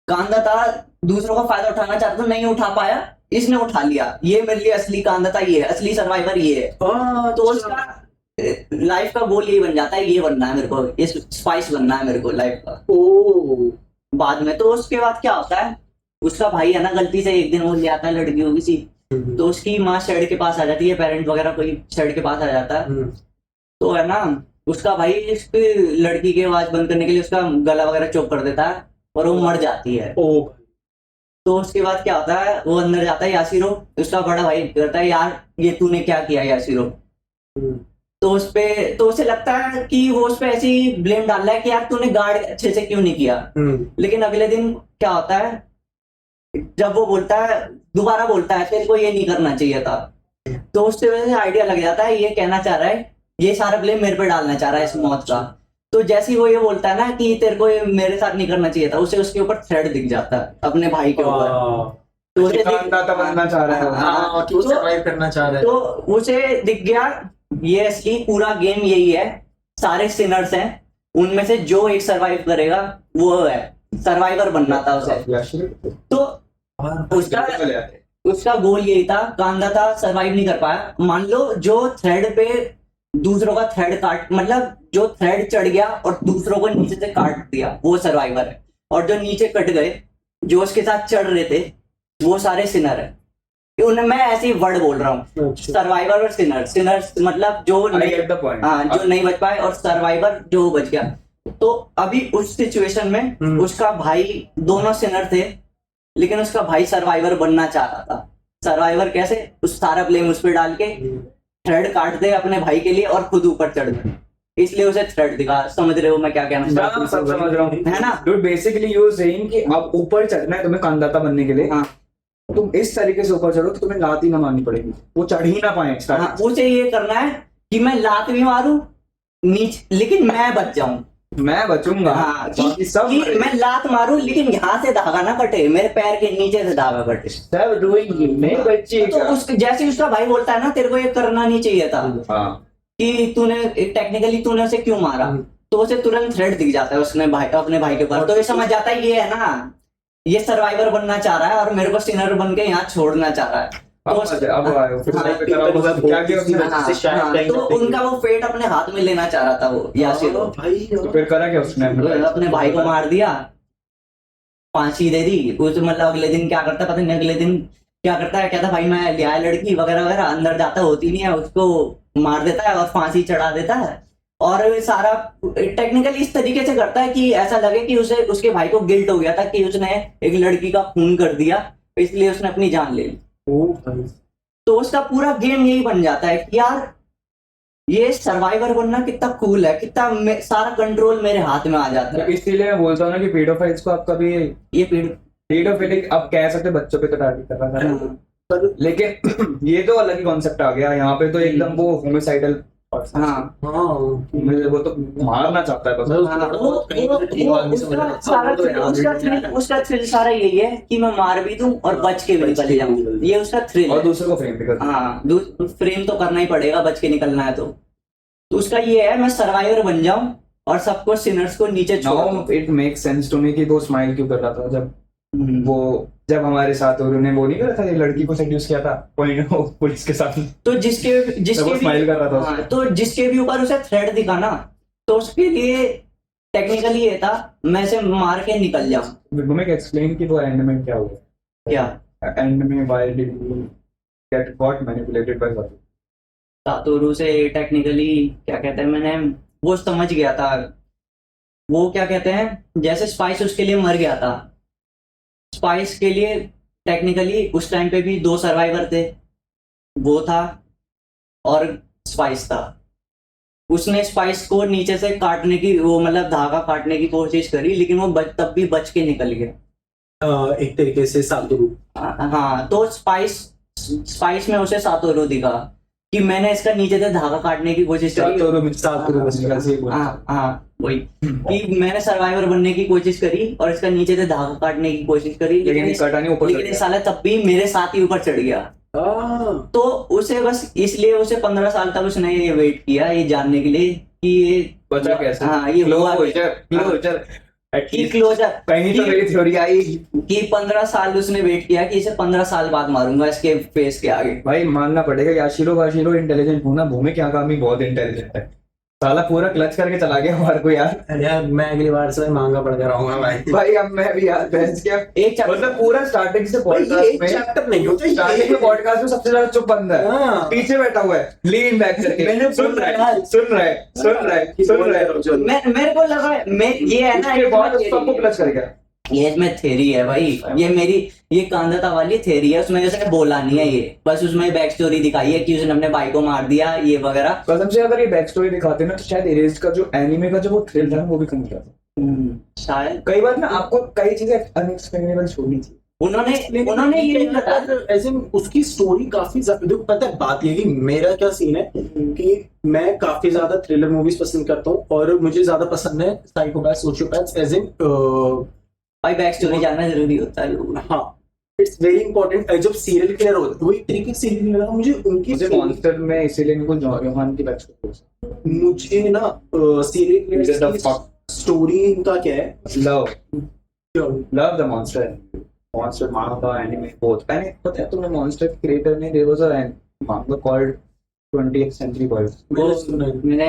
कांदाता दूसरों का फायदा उठाना चाहता था, नहीं उठा पाया, इसने उठा लिया। ये मेरे लिए असली कांदाता ये है, असली सर्वाइवर ये है। तो उसका लाइफ का गोल यही बन जाता है, ये बनना है मेरे को, ये स्पाइस बनना है मेरे को लाइफ का। बाद में तो उसके बाद क्या होता है, उसका भाई है ना, गलती से एक दिन वो ले आता है लड़कियों किसी, तो उसकी माँ शेड के पास आ जाती है, पेरेंट वगैरह कोई शेड के पास आ जाता है। तो है ना, उसका भाई इसकी लड़की की आवाज बंद करने के लिए उसका गला वगैरह चोक कर देता है और वो मर जाती है। तो उसके बाद क्या होता है, वो अंदर जाता है यासीरो, उसका बड़ा भाई कहता है यार ये तूने क्या किया यासीरो। तो उसे लगता है कि वो उस पे ऐसे ही ब्लेम डाल रहा है कि यार तूने गार्ड अच्छे से क्यों नहीं किया। लेकिन अगले दिन क्या होता है, जब वो बोलता है, दोबारा बोलता है तेरे को ये नहीं करना चाहिए था, तो उससे वजह से आइडिया लग जाता है, ये कहना चाह रहा है ये सारा ब्लेम मेरे पे डालना चाह रहा है इस मौत का। तो जैसे ही वो ये बोलता है ना कि तेरे को ये मेरे साथ नहीं करना चाहिए था, उसे उसके ऊपर थ्रेड दिख जाता है अपने भाई के ऊपर। तो उसे कांदाता बनना चाह रहा है। हाँ, कि वो सर्वाइव करना चाह रहा है। तो उसे दिख गया ये असली पूरा गेम यही है, सारे सिनर्स हैं, उनमें से जो एक सरवाइव करेगा वो है, सर्वाइवर बनना था उसे। तो उसका गोल यही था, कांदा था, सरवाइव नहीं कर पाया। मान लो जो थ्रेड पे दूसरों का थ्रेड काट, मतलब जो थ्रेड चढ़ गया और दूसरों को नीचे से काट दिया, वो सर्वाइवर है। और जो नीचे कट गए, जो उसके साथ चढ़ रहे थे, वो सारे सिनर है। मैं ऐसे ही वर्ड बोल रहा हूँ, सर्वाइवर और सिनर। सिनर मतलब जो जो नहीं बच पाए, और सर्वाइवर जो बच गया। तो अभी उस सिचुएशन में उसका भाई, दोनों सिनर थे, लेकिन उसका भाई सर्वाइवर बनना चाहता था। सर्वाइवर कैसे? उस सारा ब्लेम उस पर डाल के थ्रेड काट दे अपने भाई के लिए और खुद ऊपर चढ़ गए, इसलिए उसे थ्रेड दिखा। समझ रहे हो मैं क्या कहना चाहता हूँ? सब समझ रहा हूँ, है ना? डूड बेसिकली यू सेइंग कि अब ऊपर चढ़ना है तुम्हें कांदाता बनने के लिए। हाँ, तुम इस तरीके से ऊपर चढ़ो कि तुम्हें लात ही ना मारनी पड़ेगी, वो चढ़ ही ना पाए। हाँ, उसे ये करना है कि मैं लात भी मारूं नीचे, लेकिन मैं बच जाऊं। मैं बचूंगा। हाँ, बाकी सब कि मैं लात मारूं लेकिन यहाँ से धागा ना कटे, मेरे पैर के नीचे से धागा कटे। सब डूइंग नहीं बच्ची। तो जैसे उसका भाई बोलता है ना, तेरे को ये करना नहीं चाहिए था, कि तूने टेक्निकली तूने उसे क्यों मारा, तो उसे तुरंत थ्रेड दिख जाता है उसने अपने भाई के ऊपर। तो ये समझ जाता है ये है ना, ये सर्वाइवर बनना चाह रहा है और मेरे को सिनर बन के यहाँ छोड़ना चाह रहा है। तो उनका वो फेट अपने हाथ में लेना चाह रहा था वो याशिरो। तो फिर करा क्या उसने? अपने भाई को मार दिया, फांसी दे दी। उस मतलब अगले दिन क्या करता पता नहीं, अगले दिन क्या करता है, कहता भाई मैं लिया लड़की वगैरह वगैरह, अंदर जाता होती नहीं है, उसको मार देता है और फांसी चढ़ा देता है। और सारा टेक्निकली इस तरीके से करता है कि ऐसा लगे कि उसे उसके भाई को गिल्ट हो गया था कि उसने एक लड़की का खून कर दिया, इसलिए उसने अपनी जान ले ली। तो उसका पूरा गेम यही बन जाता है कि यार ये सर्वाइवर बनना कितना कूल है, कितना सारा कंट्रोल मेरे हाथ में आ जाता है। इसीलिए मैं बोलता हूँ ना कि पेडोफाइल्स को आप कभी ये पेडोफिलिक आप कह सकते बच्चों पे तो टारगेट कर रहा था, लेकिन ये तो अलग ही कॉन्सेप्ट आ गया यहाँ पे। तो एकदम वो होमिसाइडल, हाँ वो तो मारना चाहता है बस। उसका थ्रिल सारा यही है कि मैं मार भी दूं और बच के भी निकल जाऊं, ये उसका थ्रिल और दूसरे को फ्रेम भी कर। हाँ, फ्रेम तो करना ही पड़ेगा, बच के निकलना है। तो उसका ये है, मैं सर्वाइवर बन जाऊं और सबको सिनर्स को नीचे छोड़। It make sense to me कि वो स्माइल क्यों कर रहा था जब हमारे साथ उन्होंने वो नहीं करा था, लड़की को सेड्यूस किया था पुलिस के साथ। तो जिसके स्माइल कर रहा था। हाँ, तो जिसके भी ऊपर उसे थ्रेड दिखा ना, तो उसके लिए टेक्निकली ये था मैं इसे मार के निकल जाऊं। तुम्हें एक्सप्लेन कि वो एंड में क्या हुआ? क्या एंड में why did you get got manipulated bye Satoru? Satoru से टेक्निकली क्या कहते हैं, मैंने वो समझ गया था। वो क्या कहते हैं, जैसे स्पाइस उसके लिए मर गया था, स्पाइस के लिए टेक्निकली उस टाइम पे भी 2 सर्वाइवर थे, वो था और स्पाइस था। उसने स्पाइस को नीचे से काटने की, वो मतलब धागा काटने की कोशिश करी, लेकिन वो तब भी बच के निकल गया एक तरीके से सातोरू। हाँ, तो स्पाइस में उसे सातोरू दिखा कि मैंने इसका नीचे से धागा काटने की कोशिश करी। हाँ वही कि मैंने सर्वाइवर बनने की कोशिश करी और इसका नीचे से धागा काटने की कोशिश करी, लेकिन साला तब भी मेरे साथ ही ऊपर चढ़ गया। तो उसे बस इसलिए उसे 15 साल तक उसने ये वेट किया, ये जानने के लिए कि ये बचा कैसे। हाँ, ये क्लोजर कहीं तो मेरी थ्योरी आई कि 15 साल उसने वेट किया कि इसे 15 साल बाद मारूंगा इसके फेस के आगे। भाई मानना पड़ेगा याशिरो इंटेलिजेंट होना, भूमि क्या काम ही बहुत इंटेलिजेंट है, साला पूरा क्लच करके चला गया हमारे को यार मैं अगली बार से महंगा पड़ रहूंगा भाई अब मैं भी यार बहस किया एक मतलब पूरा स्टार्टिंग से पॉडकास्ट में चैप्टर नहीं होता, स्टार्टिंग में पॉडकास्ट में सबसे ज्यादा चुप बंदा है, पीछे बैठा हुआ है लीन बैक करके सुन रहा है। मेरे को लगा ये है ना, सबको क्लच कर गया। ये इसमें थ्योरी है भाई, ये कांदाता वाली थ्योरी है, उसमें जैसे बोला नहीं है, ये बस उसमें बैक स्टोरी दिखाई है कि उसने अपने भाई को मार दिया ये वगैरह। कसम से अगर ये बैक स्टोरी दिखाते ना तो शायद इरेज्ड का जो एनीमे का जो वो थ्रिल था वो भी कम हो जाता। शायद कई बार ना आपको कई चीजें अनएक्सप्लेनेबल छोड़नी चाहिए। उन्होंने ये नहीं बताया। ऐसे उसकी स्टोरी काफी ज्यादा, देखो पता है बात ये कि मेरा क्या सीन है कि मैं काफी ज्यादा थ्रिलर मूवीज पसंद करता हूँ, और मुझे ज्यादा पसंद है साइकोपैथ, सोशियोपैथ, एज इन भाई बैक स्टोरी जानना जरूरी होता है लोगों को। हाँ, इट्स वेरी इंपॉर्टेंट। जब सीरियल किलर होते हैं, वही तरीके से सीरियल किलर मुझे उनकी मुझे मॉन्स्टर में इसीलिए इनको जोहान की बैक स्टोरी, मुझे ना सीरियल किलर की स्टोरी इनका क्या है, लव द मॉन्स्टर मांगा एनिमे बोथ। मैंने पता है तुम्हें मॉन्स्टर क्रिएटर ने देयर वाज अ मांगा कॉल्ड 20th सेंचुरी बॉयज, मैंने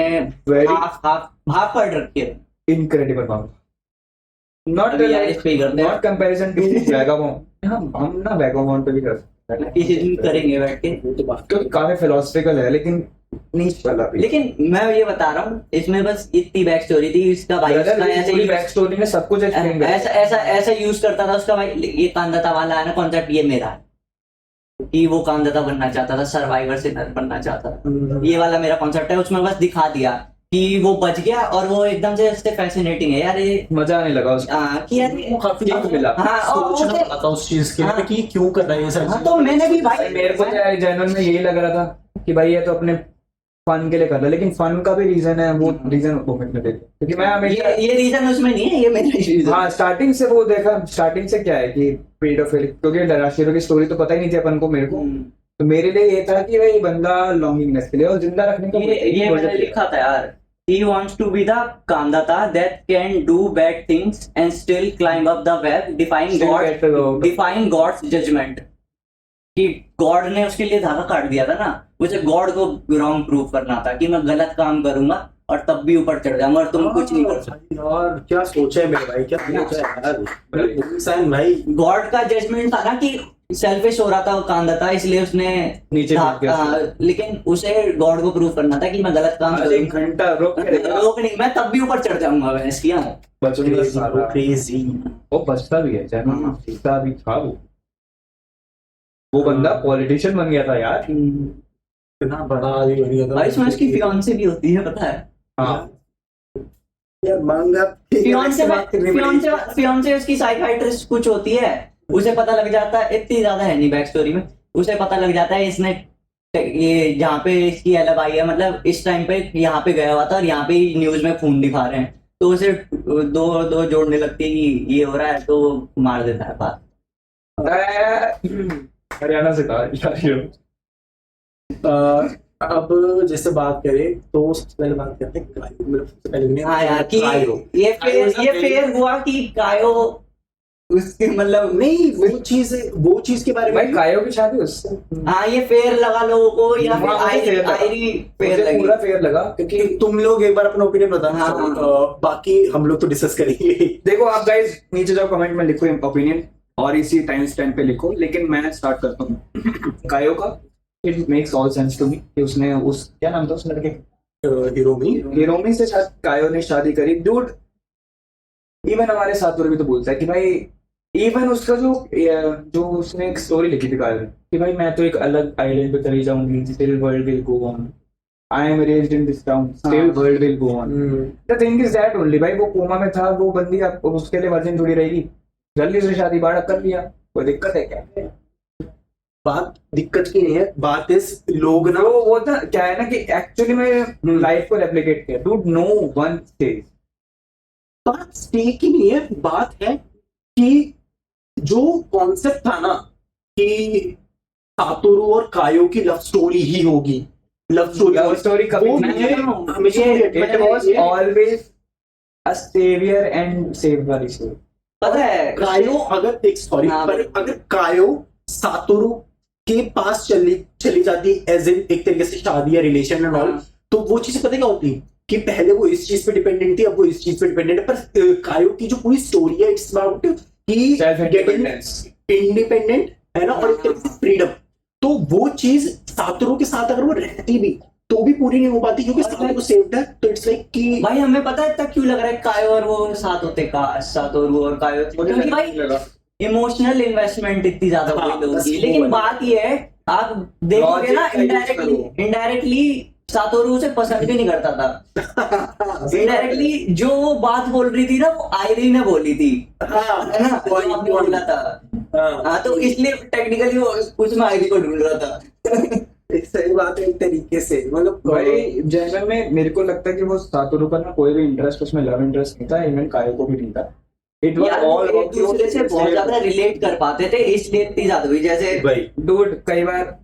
हाफ पढ़ रखी है। इनक्रेडिबल मांगा, नॉट अभी यार इस पे ही करते हैं। Not comparison to Vagabond. हम ना वैगाबॉन्ड पे भी कर सकते हैं, किसी दिन करेंगे बैठ के। वो तो बात क्योंकि काफी फिलोसफिकल है लेकिन नहीं चला भी। लेकिन मैं ये बता रहा हूँ, इसमें बस इतनी बैक स्टोरी थी इसका भाई, उसका ऐसे बैक स्टोरी में सब कुछ एक्सप्लेन ऐसा यूज करता था उसका भाई। ये कांदाता वाला है ना कॉन्सेप्ट, ये मेरा है कि वो कांदाता बनना चाहता था, सर्वाइवर से बनना चाहता था, ये वाला मेरा कॉन्सेप्ट है। उसमें बस दिखा दिया कि वो बच गया, और वो एकदम से इससे फैसिनेटिंग है यार ये। मजा आने लगा उसको कि यार वो काफी मिला। हाँ, और सोचना पड़ा था उस चीज के लिए कि क्यों कर रहा है ये सब। हाँ, तो मैंने भी भाई मेरे को जनरल में यही लग रहा था कि भाई ये तो अपने फन के लिए कर रहा है, लेकिन फन का भी रीजन है, वो रीजन वोमेन में देखो, क्योंकि मैं हमेशा ये रीजन उसमें नहीं है, ये मेरा रीजन। हाँ स्टार्टिंग से वो देखा, स्टार्टिंग से क्या है कि पेडोफिल, क्योंकि राशिरो की स्टोरी तो पता ही नहीं थी अपन को, मेरे को तो मेरे लिए ये था कि भाई बंदा लॉन्गिंगनेस के लिए और जिंदा रखने का ये मैंने लिखा था यार। He wants to be the Kandata that can do bad things and still climb up the web, defying God's judgment. कि गॉड ने उसके लिए धागा काट दिया था ना, उसे गॉड को रॉन्ग प्रूव करना था कि मैं गलत काम करूंगा और तब भी ऊपर चढ़ जाऊंगा और तुम कुछ नहीं कर सकते। यार क्या सोचा है मेरे भाई, क्या सोचा है यार, मतलब इंसान भाई। गॉड का जजमेंट था ना कि सेल्फिश हो रहा था वो कांदाता, इसलिए उसने नीचे लेकिन उसे गॉड को प्रूव करना था कि मैं गलत काम एक घंटा रोक नहीं, मैं तब भी ऊपर चढ़ जाऊंगा। क्रेजी वो बचता भी है, जीता भी था वो बंदा पॉलिटिशियन बन गया था यार, इतना बड़ा आदमी बन गया था भाई। इसमें उसकी फियांसे भी होती है पता है। हाँ यार मांगा फियांसे उसकी साइकियाट्रिस्ट कुछ होती है, उसे पता लग जाता है, इतनी ज्यादा है नहीं बैक स्टोरी में, उसे पता लग जाता है इसने ये जहाँ पे इसकी एलब आई है, मतलब इस टाइम पे यहाँ पे गया हुआ था और यहाँ पे न्यूज में खून दिखा रहे हैं, तो उसे दो जोड़ने लगती है कि ये हो रहा है, तो मार देता है बात। हरियाणा से था। अब जैसे बात करें तो सबसे पहले बात करते हैं कायो। सबसे पहले हाँ यार कि ये फेयर हुआ कि कायो उसके मतलब नहीं, वो चीज के बारे में भाई कायो की शादी उससे, हाँ ये फेयर लगा लोगों को, या फिर आयरी फेयर लगी, पूरा फेयर लगा, क्योंकि तुम लोग एक बार अपना ओपिनियन बताना। हाँ। बाकी हम लोग तो डिस्कस करेंगे। देखो आप गाइस नीचे जाओ कमेंट में लिखो ओपिनियन और इसी टाइम स्टैम्प पे लिखो, लेकिन मैं स्टार्ट करता हूँ कायो का। It makes all sense to me कि उसने उस क्या नाम था उस लड़के, हिरोमी से शायद कायो ने शादी करी। डूड इवन हमारे साथ भी तो बोलता है कि भाई, इवन उसका जो उसने एक स्टोरी लिखी थी कायो ने कि भाई मैं तो एक अलग आइलैंड पे चली जाऊंगी, still world will go on, I am raised in this town, still world will go on. The thing is that only भाई, वो कोमा में था, वो बंदी अब उसके लिए वर्जिन थोड़ी रहेगी, जल्दी से शादी बाड़ा कर लिया, कोई दिक्कत है क्या? बात दिक्कत की नहीं है, बात इस लोग ना वो था क्या है ना कि एक्चुअली में लाइफ को रेप्लिकेट किया। डूड नो वन स्टेज, बात स्टे की नहीं है, बात है कि जो कॉन्सेप्ट था ना कि सातोरू और कायो की लव स्टोरी ही होगी, लव स्टोरी कभी always a saviour and save वाली स्टोरी। पता है कायो अगर अगर कायो सातोरू के पास चली जाती एज एक तरीके से शादी या रिलेशन एंड ऑल, तो वो चीजें पता क्या होती कि पहले वो इस चीज पे डिपेंडेंट थी, अब वो इस चीज पे डिपेंडेंट है। पर कायो की जो पूरी स्टोरी है, इट्स अबाउट कि इंडिपेंडेंट है ना, और एक तरीके से फ्रीडम। तो वो चीज सातोरू के साथ अगर वो रहती भी तो भी पूरी नहीं हो पाती, क्योंकि सातोरू को सेव्ड है। तो इट्स लाइक कि भाई हमें पता है इतना क्यों लग रहा है कायो और वो साथ होते का, सातोरू और कायो, क्योंकि भाई इमोशनल इन्वेस्टमेंट इतनी ज्यादा होगी। लेकिन बात ये है, आप देखोगे ना इनडायरेक्टली सातोरू उसे पसंद भी नहीं करता था। इनडायरेक्टली जो वो बात बोल रही थी ना वो आयरी ने बोली थी, है ना, जो आपने बोला था। हाँ, तो इसलिए टेक्निकली वो उसमें आयरी को ढूंढ रहा था। सही बात है एक तरीके से, मतलब भाई जनरल में मेरे को लगता है कि वो सातोरू का ना कोई भी इंटरेस्ट उसमें लव इंटरेस्ट नहीं था, इवन कायो को भी नहीं था। इट वाज यार वो ऑल एक दूसरे से बहुत ज्यादा रिलेट कर पाते थे, इसलिए इतनी ज्यादा हुई। जैसे भाई डूड कई बार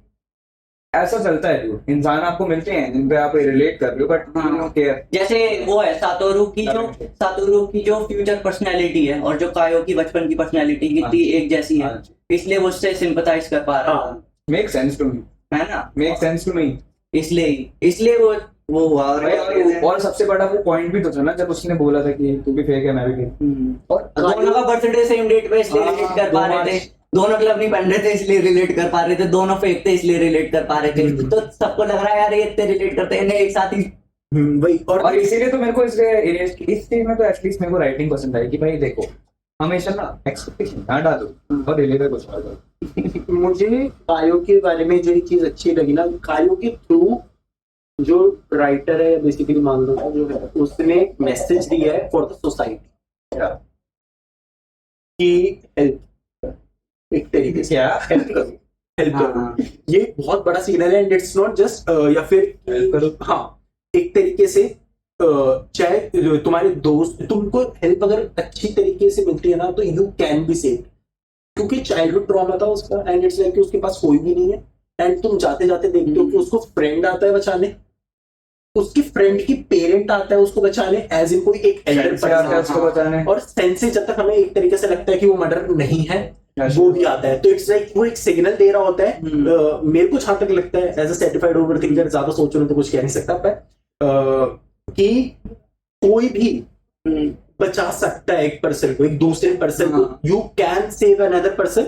ऐसा चलता है dude, इंसान आपको मिलते हैं जिन पे आप रिलेट कर रहे हो बट यू नो केयर। जैसे वो है सातोरू की जो फ्यूचर पर्सनैलिटी है और जो कायो की बचपन की पर्सनैलिटी कितनी एक जैसी है, इसलिए वो उससे सिंपथाइज कर पा रहा था। मेक सेंस टू मी, है ना, मेक सेंस टू मी। इसलिए वो हुआ। और सबसे बड़ा वो पॉइंट भी तो था ना जब उसने बोला था कि तू भी फेक है मैं भी फेक। और दोनों का बर्थडे सेम डेट पे इसलिए रिलेट कर पा रहे थे, दोनों क्लब नहीं पहन रहे थे इसलिए रिलेट कर पा रहे थे, दोनों फेक थे इसलिए रिलेट कर पा रहे थे। तो सबको लग रहा है यार ये इतने रिलेट करते हैं एक साथ ही। भाई और इसीलिए तो मेरे को इस चीज में तो एटलीस्ट मेरे को राइटिंग पसंद आई कि भाई देखो हमेशा ना एक्सपेक्टेशन ना डालो और रिलेट कुछ करो। मुझे कायो के बारे में जो एक चीज अच्छी लगी ना, कायो के थ्रू जो राइटर है बेसिकली मान लो जो है उसने मैसेज दिया है फॉर द सोसाइटी कि हेल्प, एक तरीके से हेल्प करो। ये बहुत बड़ा सिग्नल है एंड इट्स नॉट जस्ट या फिर हाँ एक तरीके से चाहे तुम्हारे दोस्त तुमको हेल्प अगर अच्छी तरीके से मिलती है ना तो यू कैन बी सेव, क्योंकि चाइल्डहुड ट्रॉमा था उसका एंड इट्स लाइक कि उसके पास कोई भी नहीं है एंड तुम जाते जाते देखते हो कि उसको फ्रेंड आता है बचाने, उसकी फ्रेंड की पेरेंट आता है उसको बचाने, एज इन कोई एक एल्डर उसको बचाने। और सेंस से जब तक हमें एक तरीके से लगता है कि वो मर्डर नहीं है वो भी आता है, तो इट्स लाइक वो एक सिग्नल दे रहा होता है। मेरे को जहां तक लगता है एज अ सर्टिफाइड ओवरथिंकर, ज्यादा सोच रहा हूं तो कुछ कह नहीं सकता पर कि कोई भी बचा सकता है एक पर्सन को, एक दूसरे पर्सन को। You can save another person,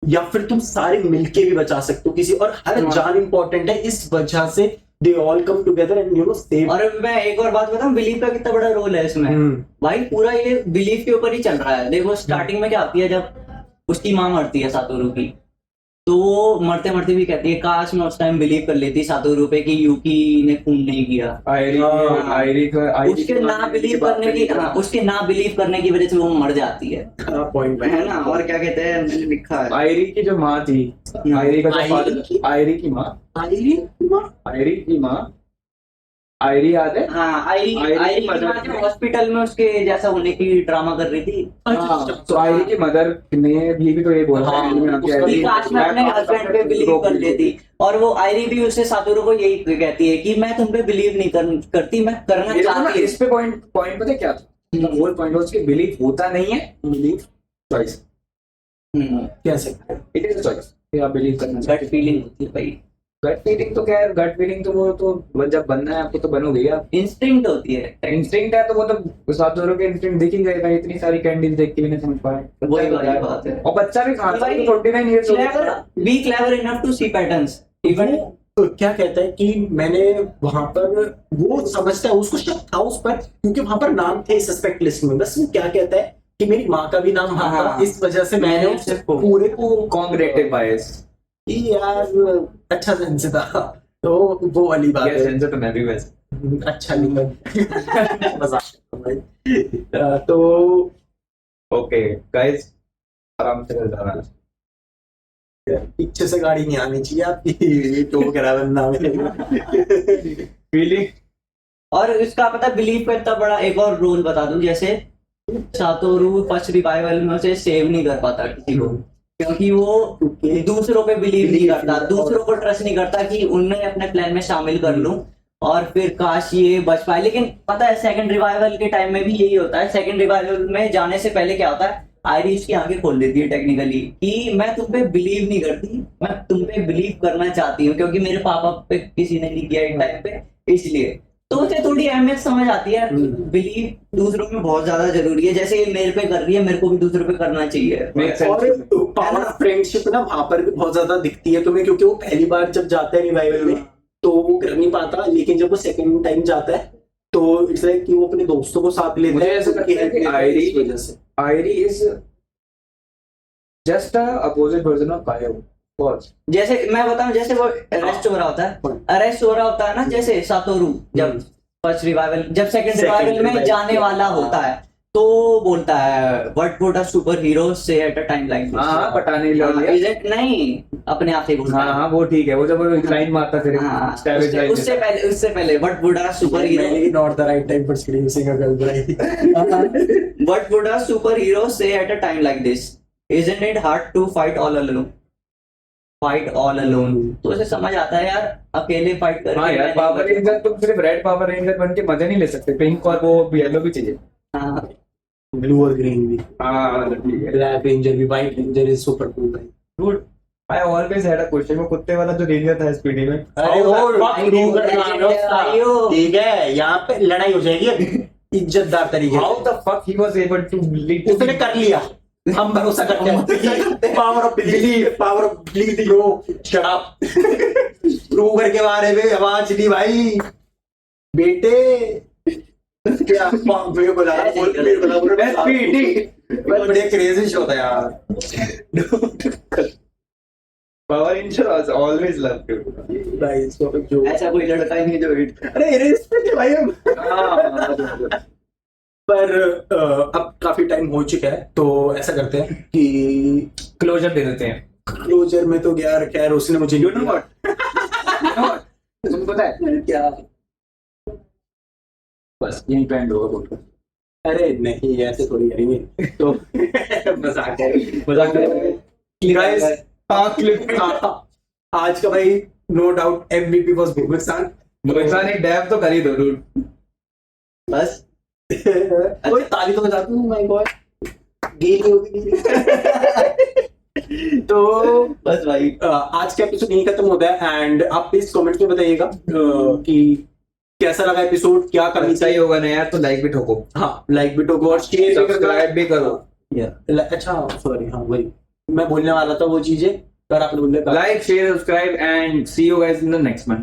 या फिर तुम सारे मिलके भी बचा सकते हो किसी, और हर जान इंपॉर्टेंट है इस वजह से they all come together and you know save. और मैं एक और बात बताऊं, बिलीफ का कितना बड़ा रोल है इसमें। भाई पूरा ये बिलीफ के ऊपर ही चल रहा है। देखो स्टार्टिंग में क्या आती है, जब उसकी माँ मरती है सातोरू की, तो वो मरते मरते भी कहती है काश मैं उस टाइम बिलीव कर लेती सातोरू पे कि यूकी ने खून नहीं किया। उसके ना बिलीव करने की वजह से वो मर जाती है। पॉइंट है ना, और क्या कहते हैं मैंने लिखा है, आयरी की जो माँ थी, आयरी का जो फादर, आयरी की माँ आयरी याद है? हाँ आयरी हॉस्पिटल में उसके जैसा होने की ड्रामा कर रही थी। तो आयरी की मदर ने भी तो ये बोला कि काश मैं अपने हस्बैंड पे बिलीव कर लेती, और वो आयरी भी उससे सातोरू को यही कहती है कि मैं तुम पे बिलीव नहीं करती, मैं करना चाहती। इस पे पॉइंट पता क्या था, होल पॉइंट उसके बिलीव होता नहीं है, बिलीव चॉइस। कैसे इट इज अ चॉइस कि आप बिलीव करना, गट फीलिंग होती है भाई। गट फीलिंग तो क्या है, गट फीलिंग तो वो तो जब बनना है आपको तो बनोगे आप। इंस्टिंक्ट होती है, इंस्टिंक्ट है तो वो तो सातोरू के इंस्टिंक्ट दिख ही गए भाई, इतनी सारी कैंडीज देख के भी नहीं समझ पाए। वही बात है। और बच्चा भी कहां था, 49 years old, be clever enough to see patterns. Even क्या कहता है कि मैंने वहां पर वो समझता है, उसको शक था उस पर क्योंकि वहां पर नाम थे सस्पेक्ट लिस्ट में, बस वो क्या कहता है कि मेरी माँ का भी नाम वहां था, इस वजह से मैंने उसे पूरे को कॉन्ग्रेटिव बायस यार अच्छा सेंस था, तो वो वाली बात है। सेंस तो मैं भी वैसे अच्छा नहीं मजाक। तो ओके गाइस आराम से कर जाना, पीछे से गाड़ी नहीं आनी चाहिए आपकी, तो करा बंदा फीलिंग। और इसका पता बिलीफ का इतना बड़ा एक और रोल बता दूं, जैसे सातोरू फर्स्ट रिवाइवल में उसे सेव नहीं कर पाता किसी को, क्योंकि वो दूसरों पे बिलीव नहीं करता, दूसरों को ट्रस्ट नहीं करता कि उन्हें अपने प्लान में शामिल कर लूं और फिर काश ये बच पाए। लेकिन पता है सेकंड रिवाइवल के टाइम में भी यही होता है। सेकंड रिवाइवल में जाने से पहले क्या होता है, आयरी उसकी आंखें खोल देती है टेक्निकली कि मैं तुम पे बिलीव नहीं करती, मैं तुम पे बिलीव करना चाहती हूँ, क्योंकि मेरे पापा पे किसी ने नहीं किया एक टाइम पे, इसलिए। तो उसे थोड़ी अहमियत समझ आती है, बिलीव दूसरों में बहुत ज्यादा जरूरी है। जैसे ये मेरे पे कर रही है, मेरे को भी दूसरों पे करना चाहिए। और पावर ऑफ फ्रेंडशिप ना वहां पर भी बहुत ज्यादा दिखती है तुम्हें, क्योंकि वो पहली बार जब जाता है रिवाइवल में तो वो कर नहीं पाता, लेकिन जब वो सेकंड टाइम जाता है तो इट्स लाइक कि वो अपने दोस्तों को साथ लेता है। ऐसा लगता है कि Airi is just a opposite version of Kayo. जैसे मैं बताऊं, जैसे वो अरेस्ट हो रहा होता है ना, जैसे सातोरू जब फर्स्ट रिवाइवल, जब सेकंड रिवाइवल में जाने वाला होता है तो बोलता है what would a superhero say at a time like this. हाँ पटाने लिया इजेंट नहीं, अपने आप से बोलता है। हाँ वो ठीक है, वो जब लाइन मारता फिर हाँ, savage line उससे पहले what would a superhero, not the right time for seriousing a girl bride. What would a superhero say at a time like this, isn't it hard to fight all alone. तो उसे समझ आता है यार अकेले fight करके हाँ यार, मैं पावर नहीं कर रेंजर तुम सिर्फ रेड पावर रेंजर बन के मजे नहीं ले सकते, पिंक और वो येलो भी चाहिए। सकता। हाँ, ब्लू और ग्रीन भी, हाँ ठीक है। ब्लैक रेंजर भी, white ranger is super cool भाई। Dude, I always had a question, वो कुत्ते वाला जो रेंजर था स्पीडी में। अरे वो भाइयों। ठीक है, यहाँ पे लड़ाई हो जाएगी अब इज्जतदार तरीके How से। the fuck he was able to lead? उसने कर लिया, हम भरोसा करते हैं। Power of believe, power of believe bro, shut up. ब्रूगर के बारे में आवाज ली भाई बेटे। क्या मेरे को लगा SPD बड़े क्रेजी शो था यार। Power Ranger was always loved you. Guys, जो ऐसा कोई लड़का ही नहीं जो हिट। अरे इरेस्पेक्ट है भाई हम। हाँ पर अब काफी टाइम हो चुका है, तो ऐसा करते हैं कि क्लोजर दे देते हैं। क्लोजर में तो यार खैर उसने मुझे You know what? You know what? तुमको पता है क्या? बस यहीं पे एंड होगा। अरे नहीं ऐसे थोड़ी करेंगे तो मजाक है, मजाक कर रहे हैं। गाइस। क्लिप आज का भाई नो डाउट MVP वाज भूमिसान। भूमिसान एक डैब तो कर ही दो dude। बस ओए ताली तो बजा दूं माय गॉड, गीली होगी। तो बस भाई, आज का एपिसोड यहीं खत्म होता है एंड आप प्लीज कमेंट्स में बताइएगा कि कैसा लगा एपिसोड, क्या करनी अच्छा ही चाहिए। होगा ना यार, तो लाइक भी ठोको, हाँ लाइक भी ठोको और शेयर भी सब्सक्राइब भी करो। अच्छा सॉरी, हाँ वही मैं बोलने वाला था वो चीजें, पर आपने बोल दिया। Like, share, subscribe and see you guys in the next one.